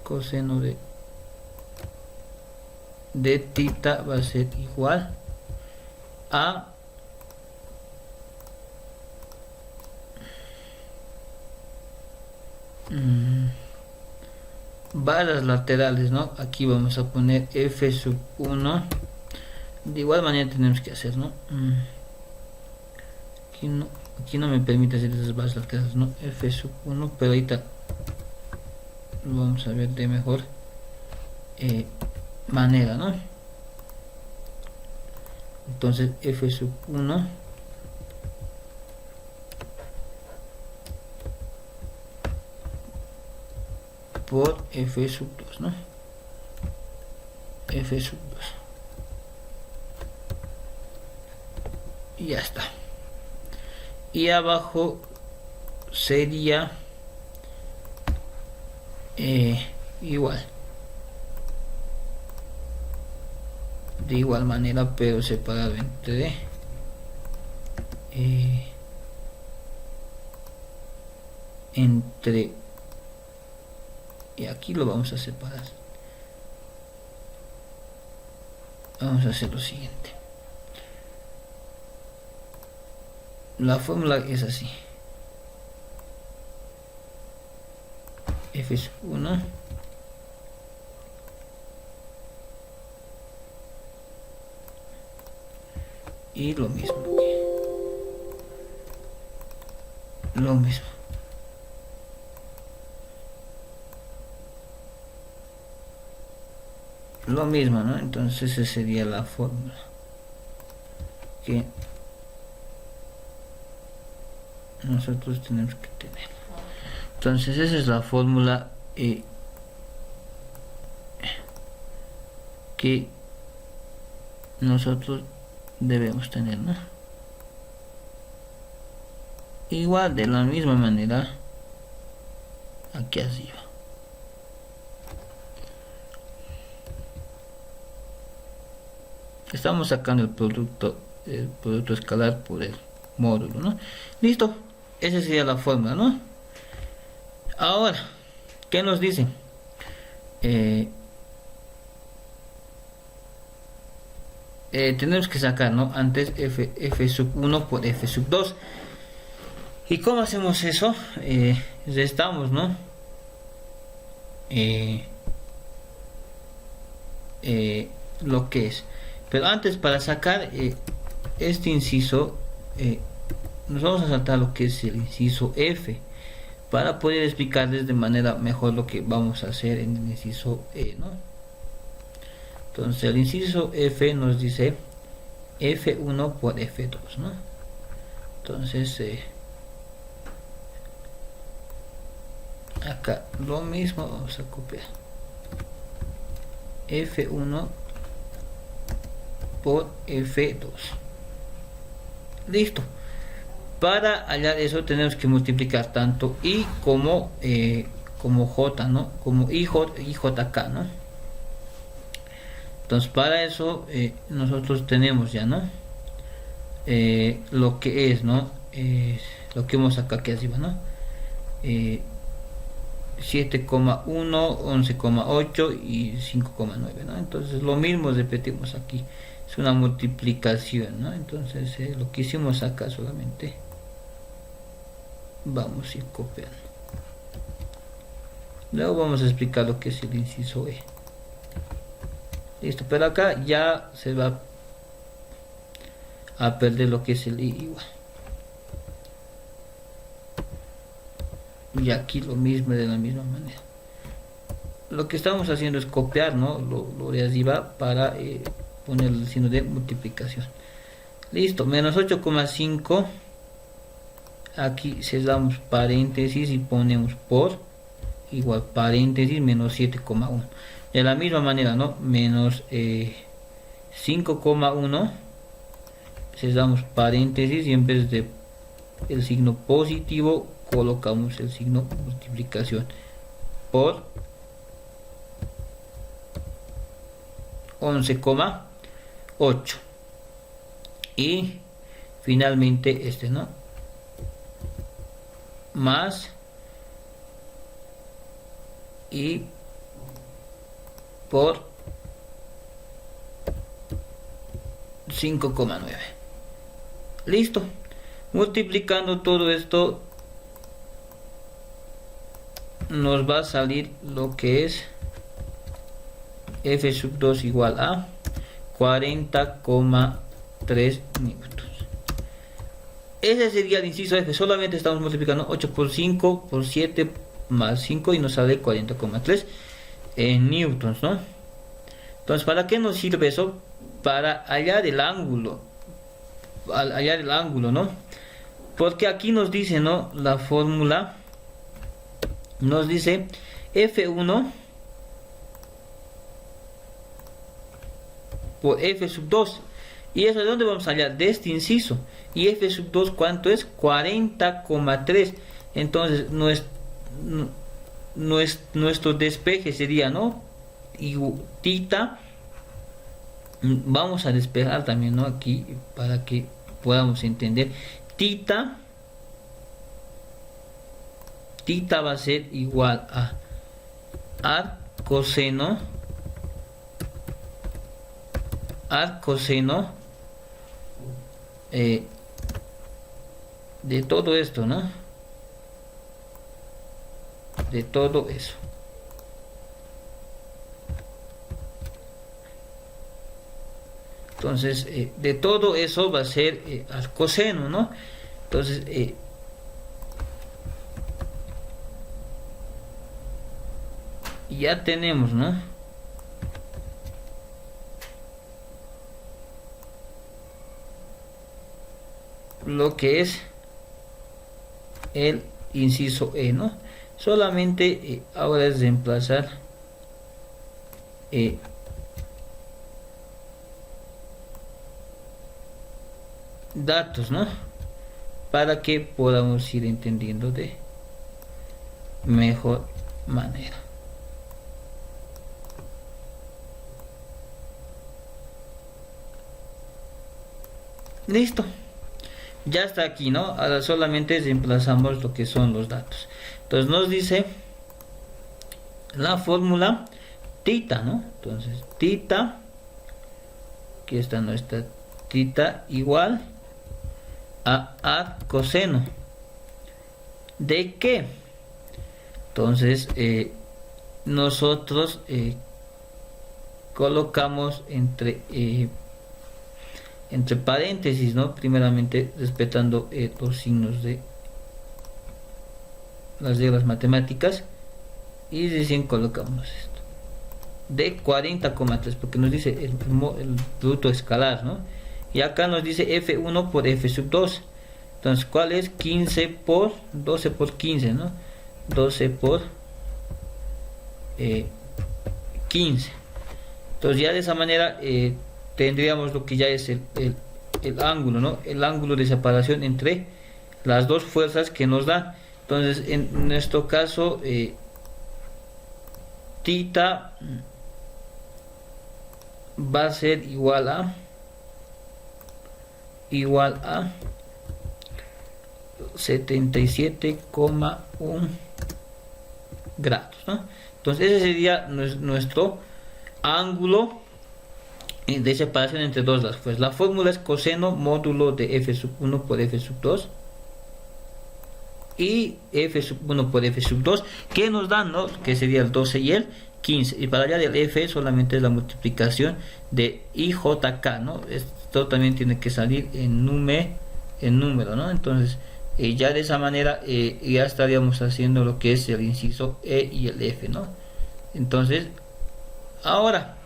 coseno de tita va a ser igual a varas laterales, ¿no? Aquí vamos a poner f sub 1. De igual manera tenemos que hacer, ¿no? Aquí no me permite hacer esas varas laterales, ¿no? F sub 1, pero ahorita lo vamos a ver de mejor manera, ¿no? Entonces f sub 1 por f sub 2, ¿no? F sub 2. Y ya está. Y abajo sería igual, de igual manera, pero separado entre y aquí lo vamos a separar. Vamos a hacer lo siguiente. La fórmula es así: f es 1 y lo mismo lo mismo, ¿no? Entonces esa sería la fórmula que nosotros tenemos que tener. Entonces esa es la fórmula que nosotros debemos tener, ¿no? Igual, de la misma manera aquí arriba. Estamos sacando el producto escalar por el módulo, ¿no? Listo, esa sería la fórmula, ¿no? Ahora, ¿qué nos dicen? Tenemos que sacar, ¿no? Antes f sub 1 por f sub 2. ¿Y cómo hacemos eso? Restamos, ¿no? Lo que es. Pero antes, para sacar este inciso, nos vamos a saltar lo que es el inciso F, para poder explicarles de manera mejor lo que vamos a hacer en el inciso E, ¿no? Entonces el inciso F nos dice F1 por F2, ¿no? Entonces acá lo mismo, vamos a copiar F1 por F2. Listo. Para hallar eso tenemos que multiplicar tanto I como J, ¿no? Como IJK, ¿no? Entonces para eso nosotros tenemos ya, ¿no? Lo que es, ¿no? Lo que vemos acá aquí arriba, ¿no? 7,1, 11,8 y 5,9, ¿no? Entonces lo mismo repetimos aquí. Es una multiplicación, ¿no? Entonces lo que hicimos acá solamente vamos a ir copiando. Luego vamos a explicar lo que es el inciso E. Listo, pero acá ya se va a perder lo que es el I igual. Y aquí lo mismo, de la misma manera. Lo que estamos haciendo es copiar, ¿no? Lo de arriba para poner el signo de multiplicación. Listo, menos 8,5. Aquí cerramos paréntesis y ponemos por igual paréntesis menos 7,1. De la misma manera, ¿no? Menos 5,1. Cerramos paréntesis y en vez de el signo positivo colocamos el signo multiplicación por 11,8 y finalmente este, ¿no? Más y por 5,9. Listo. Multiplicando todo esto nos va a salir lo que es F sub 2 igual a 40,3 newtons. Ese sería el inciso F. Solamente estamos multiplicando 8 por 5 por 7 más 5 y nos sale 40,3 newtons, ¿no? Entonces, ¿para qué nos sirve eso? Para hallar el ángulo. Hallar el ángulo, ¿no? Porque aquí nos dice, ¿no? La fórmula nos dice F1 por F sub 2. ¿Y eso de dónde vamos a hallar? De este inciso. Y F sub 2, ¿cuánto es? 40,3. Entonces, nuestro despeje sería, ¿no? Y tita. Vamos a despejar también, ¿no? Aquí, para que podamos entender. Tita va a ser igual a coseno de todo esto, ¿no? De todo eso. Entonces, de todo eso va a ser al coseno, ¿no? Entonces, ya tenemos, ¿no? Lo que es el inciso E, ¿no? Solamente ahora es reemplazar datos, ¿no? Para que podamos ir entendiendo de mejor manera. Listo. Ya está aquí, ¿no? Ahora solamente reemplazamos lo que son los datos. Entonces nos dice la fórmula tita, ¿no? Entonces tita, aquí está nuestra tita, igual a coseno de qué. Entonces nosotros colocamos entre paréntesis, ¿no? Primeramente respetando los signos de las reglas matemáticas, y recién colocamos esto de 40,3 porque nos dice el producto escalar, ¿no? Y acá nos dice F1 por F sub 2. Entonces, ¿cuál es? 15 por 12 por 15, ¿no? 12 por 15. Entonces ya de esa manera tendríamos lo que ya es el ángulo, ¿no? El ángulo de separación entre las dos fuerzas que nos da. Entonces, en nuestro caso, tita va a ser igual a 77,1 grados, ¿no? Entonces ese sería nuestro ángulo de separación entre dos las fuerzas. La fórmula es coseno módulo de F sub 1 por F sub 2 y F sub 1 por F sub 2, que nos dan, ¿no? Que sería el 12 y el 15. Y para allá del F solamente es la multiplicación de IJK, ¿no? Esto también tiene que salir en número, ¿no? Entonces ya de esa manera ya estaríamos haciendo lo que es el inciso E y el F, ¿no? Entonces ahora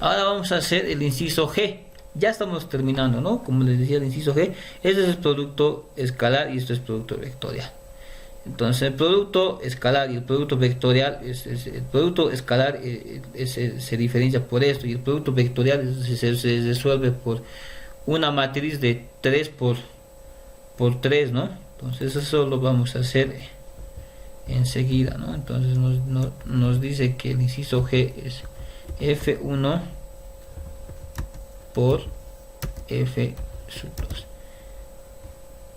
vamos a hacer el inciso G. Ya estamos terminando, ¿no? Como les decía, el inciso G, este es el producto escalar y esto es producto vectorial. Entonces el producto escalar y el producto vectorial, el producto escalar se diferencia por esto, y el producto vectorial se resuelve por una matriz de 3 por 3, ¿no? Entonces eso lo vamos a hacer enseguida, ¿no? Entonces nos dice que el inciso G es F1 por F sub 2.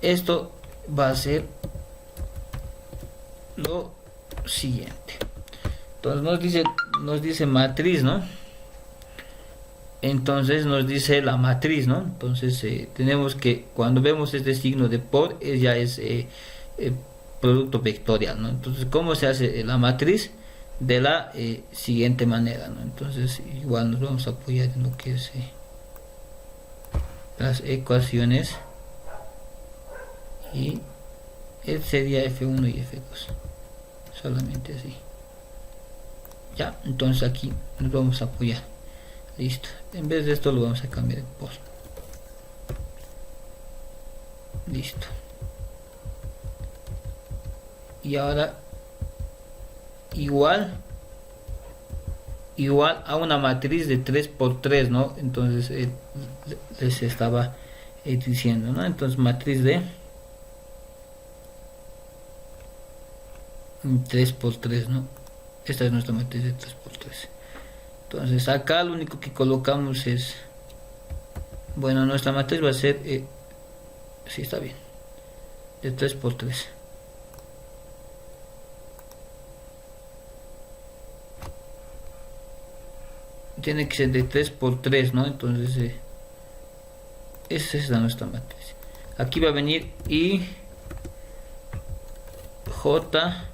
Esto va a ser lo siguiente. Entonces nos dice matriz, ¿no? Entonces nos dice la matriz, ¿no? Entonces tenemos que, cuando vemos este signo de por, ya es producto vectorial, ¿no? Entonces, ¿cómo se hace la matriz? De la siguiente manera, ¿no? Entonces, igual nos vamos a apoyar en lo que es las ecuaciones, y sería F1 y F2, solamente así. Ya, entonces aquí nos vamos a apoyar. Listo. En vez de esto lo vamos a cambiar por. Listo. Y ahora igual a una matriz de 3 por 3, ¿no? Entonces les estaba diciendo, ¿no? Entonces matriz de 3 por 3, ¿no? Esta es nuestra matriz de 3 por 3. Entonces acá lo único que colocamos es, bueno, nuestra matriz va a ser, sí, está bien, de 3 por 3. Tiene que ser de 3 por 3, ¿no? Entonces esa es nuestra matriz. Aquí va a venir I, J,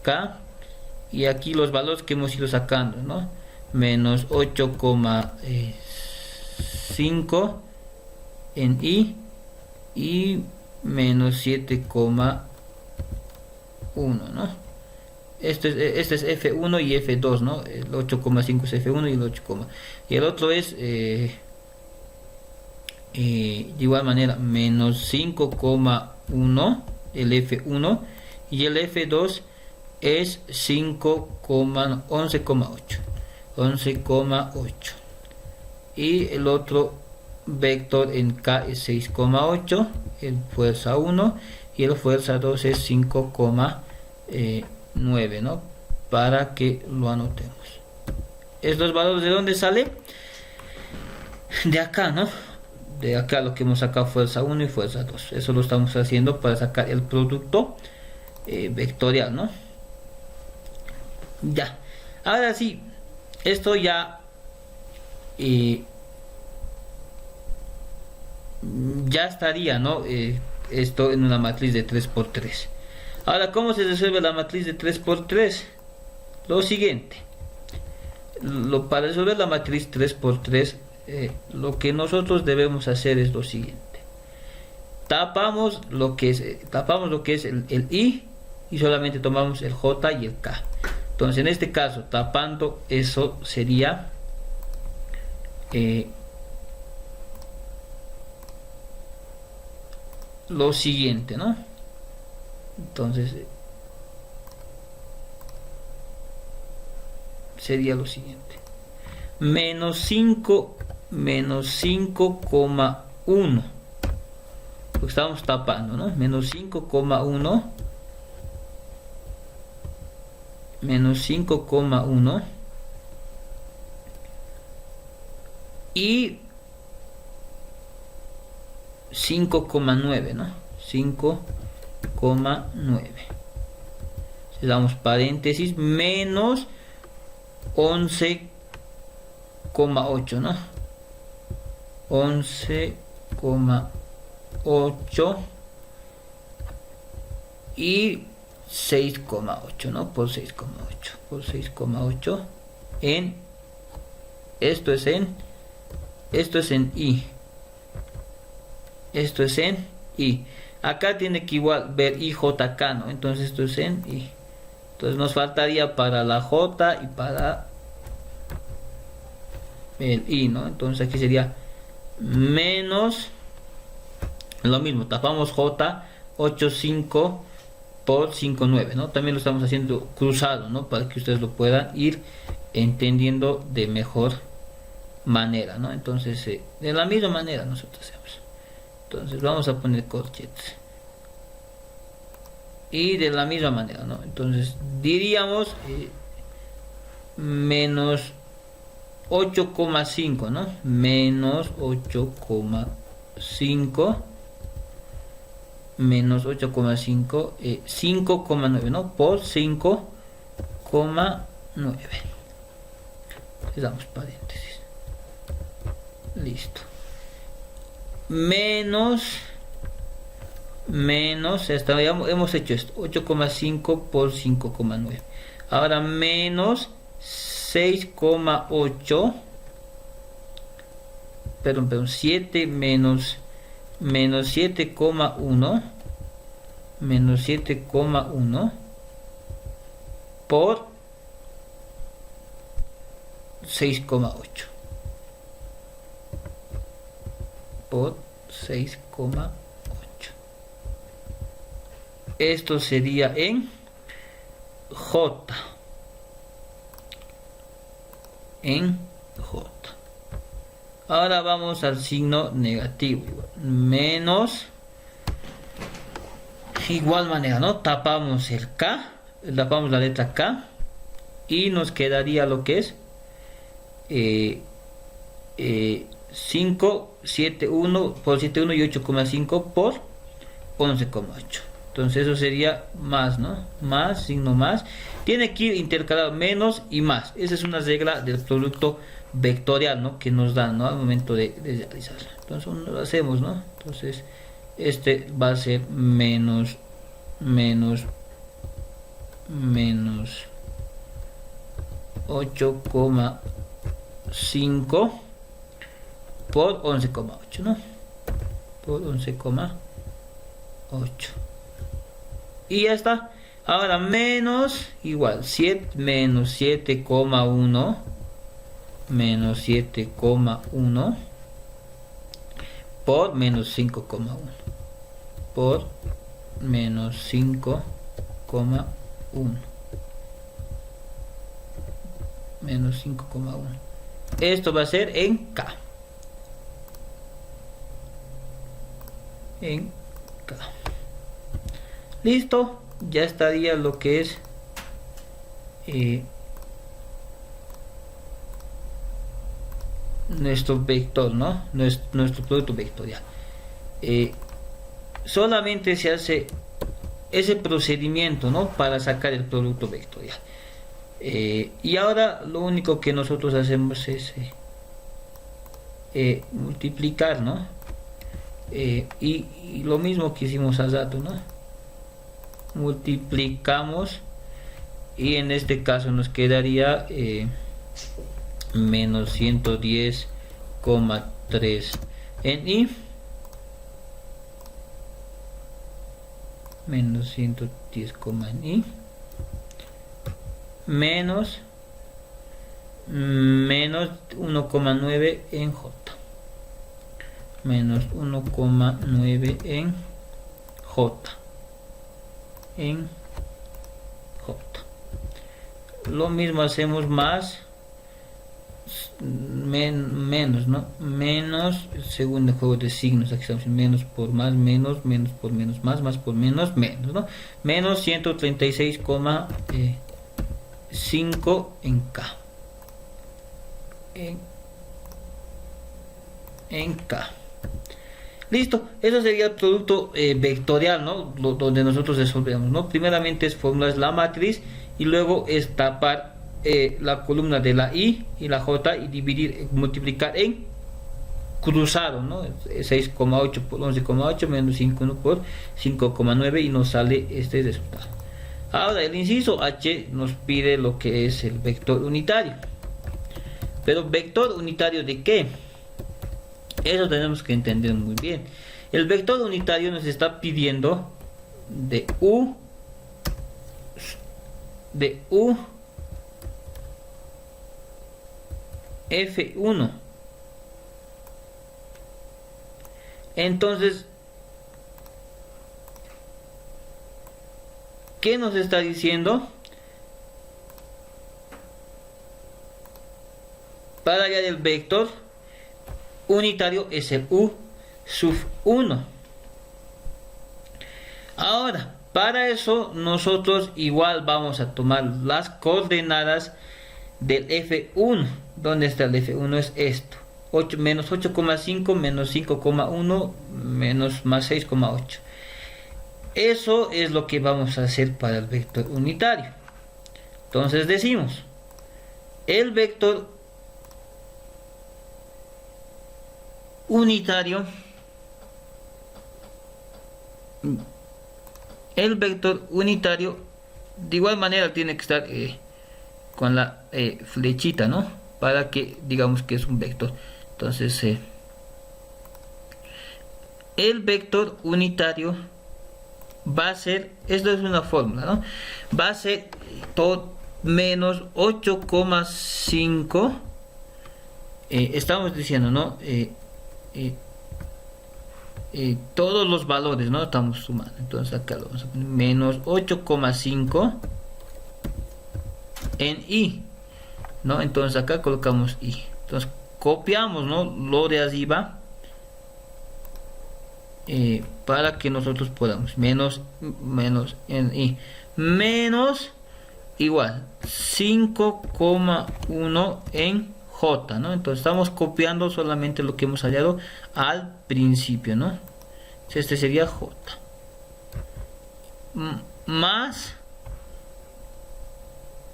K, y aquí los valores que hemos ido sacando, ¿no? Menos 8,5 en I y menos 7,1, ¿no? Este es F1 y F2, ¿no? El 8,5 es F1 y el 8, y el otro es de igual manera menos 5,1 el F1, y el F2 es 11,8, y el otro vector en K es 6,8, el fuerza 1, y el fuerza 2 es 5,9, ¿no? Para que lo anotemos. Estos valores, ¿de dónde sale? De acá, ¿no? De acá lo que hemos sacado, fuerza 1 y fuerza 2. Eso lo estamos haciendo para sacar el producto vectorial, ¿no? Ya, ahora sí, esto ya ya estaría, ¿no? Esto en una matriz de 3 por 3. Ahora, ¿cómo se resuelve la matriz de 3 por 3? Lo siguiente, para resolver la matriz 3 por 3, lo que nosotros debemos hacer es lo siguiente: tapamos lo que es el I, y solamente tomamos el J y el K. Entonces, en este caso, tapando eso, sería lo siguiente, ¿no? Entonces sería lo siguiente: menos 5,1, porque estamos tapando, ¿no? Menos 5,1 y 5,9, ¿no? 5,9. Si damos paréntesis, menos 11,8, ¿no? 11,8 y 6,8, ¿no? Por 6,8 en esto es en I, esto es en I. Acá tiene que igual ver IJK, ¿no? Entonces esto es en I. Entonces nos faltaría para la J y para el I, ¿no? Entonces aquí sería menos, lo mismo, tapamos J, 8,5 por 5,9, ¿no? También lo estamos haciendo cruzado, ¿no? Para que ustedes lo puedan ir entendiendo de mejor manera, ¿no? Entonces de la misma manera nosotros hacemos. Entonces vamos a poner corchetes. y de la misma manera, ¿no? Entonces diríamos menos 8,5, ¿no? Menos 8,5 menos 8,5 5,9, ¿no? Por 5,9. Le damos paréntesis. Listo. Menos hasta ya hemos hecho esto, 8,5 por 5,9. Ahora menos 6,8, perdón, 7 menos 7,1 por 6,8 por 6,8. Esto sería en J. Ahora vamos al signo negativo. Menos. Igual manera, ¿no? Tapamos el K. Tapamos la letra K. Y nos quedaría lo que es 5, 7, 1 por 7, 1 y 8,5 por 11,8. Entonces eso sería más, ¿no? Más, signo más. Tiene que ir intercalado menos y más. Esa es una regla del producto vectorial, ¿no? Que nos dan, ¿no? Al momento de realizarlo. Entonces lo hacemos, ¿no? Entonces este va a ser menos 8,5 por 11,8, ¿no? Por 11,8. Y ya está. Ahora menos igual 7 menos 7,1 por menos 5,1 por menos 5,1 menos 5,1. Esto va a ser en K. Listo, ya estaría lo que es nuestro vector, ¿no? Nuestro producto vectorial. Solamente se hace ese procedimiento, ¿no? Para sacar el producto vectorial. Y ahora lo único que nosotros hacemos es multiplicar, ¿no? Y lo mismo que hicimos hace rato, ¿no? Multiplicamos y en este caso nos quedaría menos 110,3 en I, menos 110, en I, menos 1,9 en J, menos 1,9 en J. Lo mismo hacemos más menos, ¿no? Menos, según el juego de signos, aquí estamos menos por más, menos por menos, más por menos, ¿no? Menos 136,5 en K. En K. Listo, eso sería el producto vectorial, ¿no? Donde nosotros resolvemos, ¿no? Primeramente es formular la matriz y luego es tapar la columna de la I y la J y dividir, multiplicar en cruzado, ¿no? 6,8 por 11,8 menos 5,1 por 5,9 y nos sale este resultado. Ahora el inciso H nos pide lo que es el vector unitario. Pero ¿vector unitario de qué? Eso tenemos que entender muy bien. El vector unitario nos está pidiendo de U F1. Entonces, ¿qué nos está diciendo? Para hallar el vector unitario es el U sub 1. Ahora, Para eso nosotros igual vamos a tomar las coordenadas del F1. ¿Dónde está el F1? Es esto. 8, menos 8,5 menos 5,1 menos más 6,8. Eso es lo que vamos a hacer para el vector unitario. Entonces decimos, el vector unitario, de igual manera tiene que estar con la flechita, ¿no? Para que digamos que es un vector. Entonces el vector unitario va a ser, esto es una fórmula, ¿no? Va a ser todo menos 8,5. Estamos diciendo, ¿no? Todos los valores, ¿no? Estamos sumando. Entonces acá lo vamos a poner menos 8,5 en i, ¿no? Entonces acá colocamos i. Entonces copiamos, ¿no? Lo de arriba para que nosotros podamos menos en i menos igual 5,1 en j, ¿no? Entonces estamos copiando solamente lo que hemos hallado al principio, ¿no? Este sería j más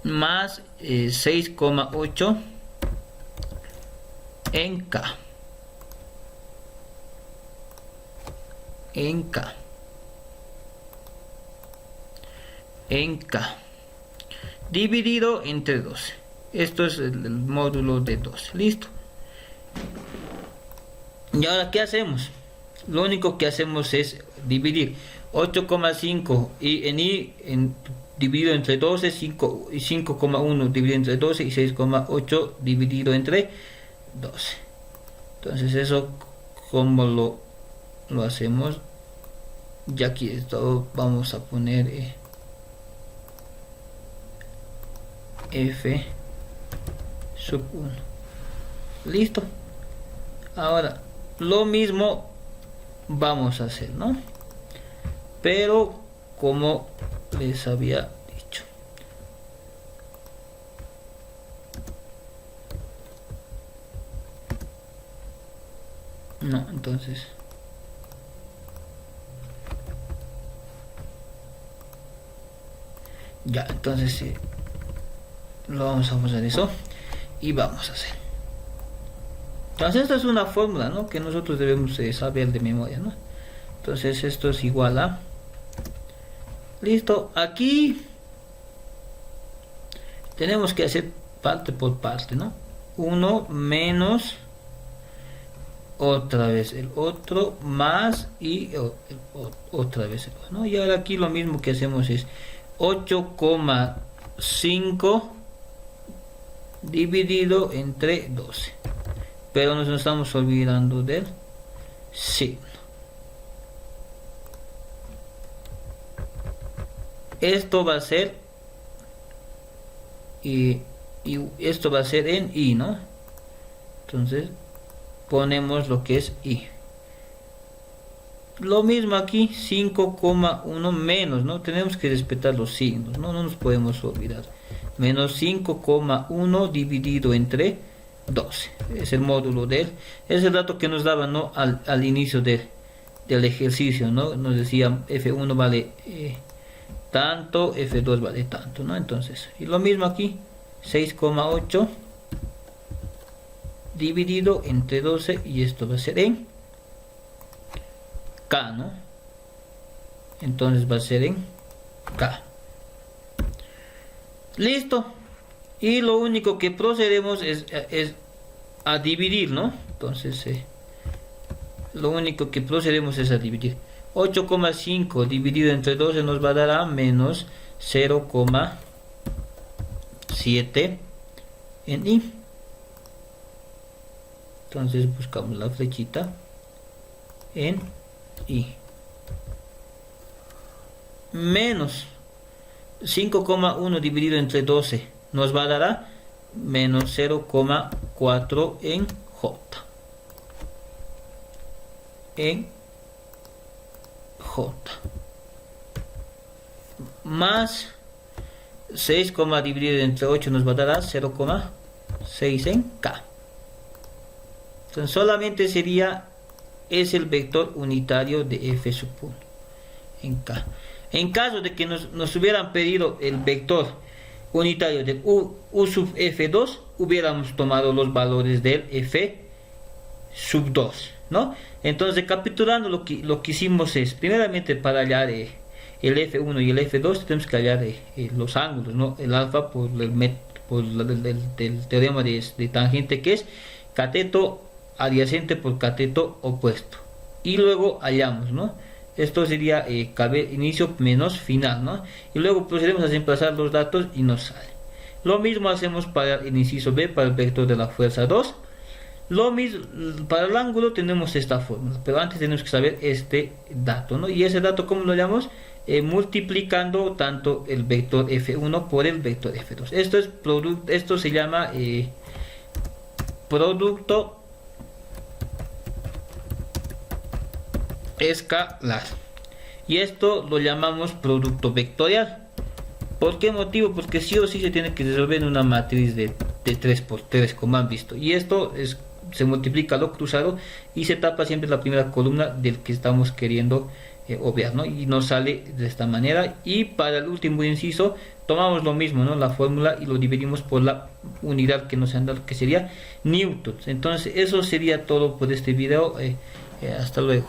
6,8 en k. En k dividido entre 12. Esto es el módulo de 12. Listo. Y ahora, ¿qué hacemos? Lo único que hacemos es dividir 8,5 dividido entre 12, 5,1 dividido entre 12 y 6,8 dividido entre 12. Entonces eso, ¿cómo lo hacemos? Ya aquí esto vamos a poner f sub 1. Listo. Ahora lo mismo vamos a hacer, ¿no? Pero como les había dicho, no, entonces ya, entonces sí, lo vamos a usar eso y vamos a hacer. Entonces esta es una fórmula, ¿no? Que nosotros debemos saber de memoria, ¿no? Entonces esto es igual a, listo, aquí tenemos que hacer parte por parte, ¿no? 1 menos otra vez el otro más y otra vez el otro, ¿no? Y ahora aquí lo mismo que hacemos es 8,5 dividido entre 12, pero nos estamos olvidando del signo. Esto va a ser y esto va a ser en i, ¿no? Entonces ponemos lo que es i. Lo mismo aquí, 5,1 menos, ¿no? Tenemos que respetar los signos, no nos podemos olvidar. Menos 5,1 dividido entre 12. Es el módulo de él. Es el dato que nos daba, ¿no? Al inicio del ejercicio, ¿no? Nos decía F1 vale tanto, F2 vale tanto, ¿no? Entonces, y lo mismo aquí, 6,8 dividido entre 12, y esto va a ser en K, ¿no? Entonces va a ser en K. Listo. Y lo único que procedemos es a dividir, ¿no? Entonces lo único que procedemos es a dividir. 8,5 dividido entre 12 nos va a dar a menos 0,7 en i. Entonces buscamos la flechita en i. Menos 5,1 dividido entre 12 nos va a dar a menos 0,4 en j. más 6, dividido entre 8 nos va a dar a 0,6 en K. Entonces solamente es el vector unitario de f sub 1 en K. En caso de que nos hubieran pedido el vector unitario de U sub F2, hubiéramos tomado los valores del F sub 2, ¿no? Entonces, recapitulando, lo que hicimos es, primeramente, para hallar el F1 y el F2, tenemos que hallar los ángulos, ¿no? El alfa por el teorema de tangente, que es cateto adyacente por cateto opuesto. Y luego hallamos, ¿no? Esto sería inicio menos final, ¿no? Y luego procedemos a reemplazar los datos y nos sale. Lo mismo hacemos para el inciso B, para el vector de la fuerza 2. Lo mismo para el ángulo, tenemos esta fórmula, pero antes tenemos que saber este dato, ¿no? Y ese dato, ¿cómo lo llamamos? Multiplicando tanto el vector F1 por el vector F2. Esto se llama producto escalar, y esto lo llamamos producto vectorial. ¿Por qué motivo? Porque sí o sí se tiene que resolver en una matriz de 3×3, como han visto, y esto se multiplica lo cruzado y se tapa siempre la primera columna del que estamos queriendo obviar, ¿no? Y nos sale de esta manera. Y para el último inciso tomamos lo mismo, ¿no? La fórmula, y lo dividimos por la unidad que nos han dado, que sería newtons. Entonces eso sería todo por este video. Hasta luego.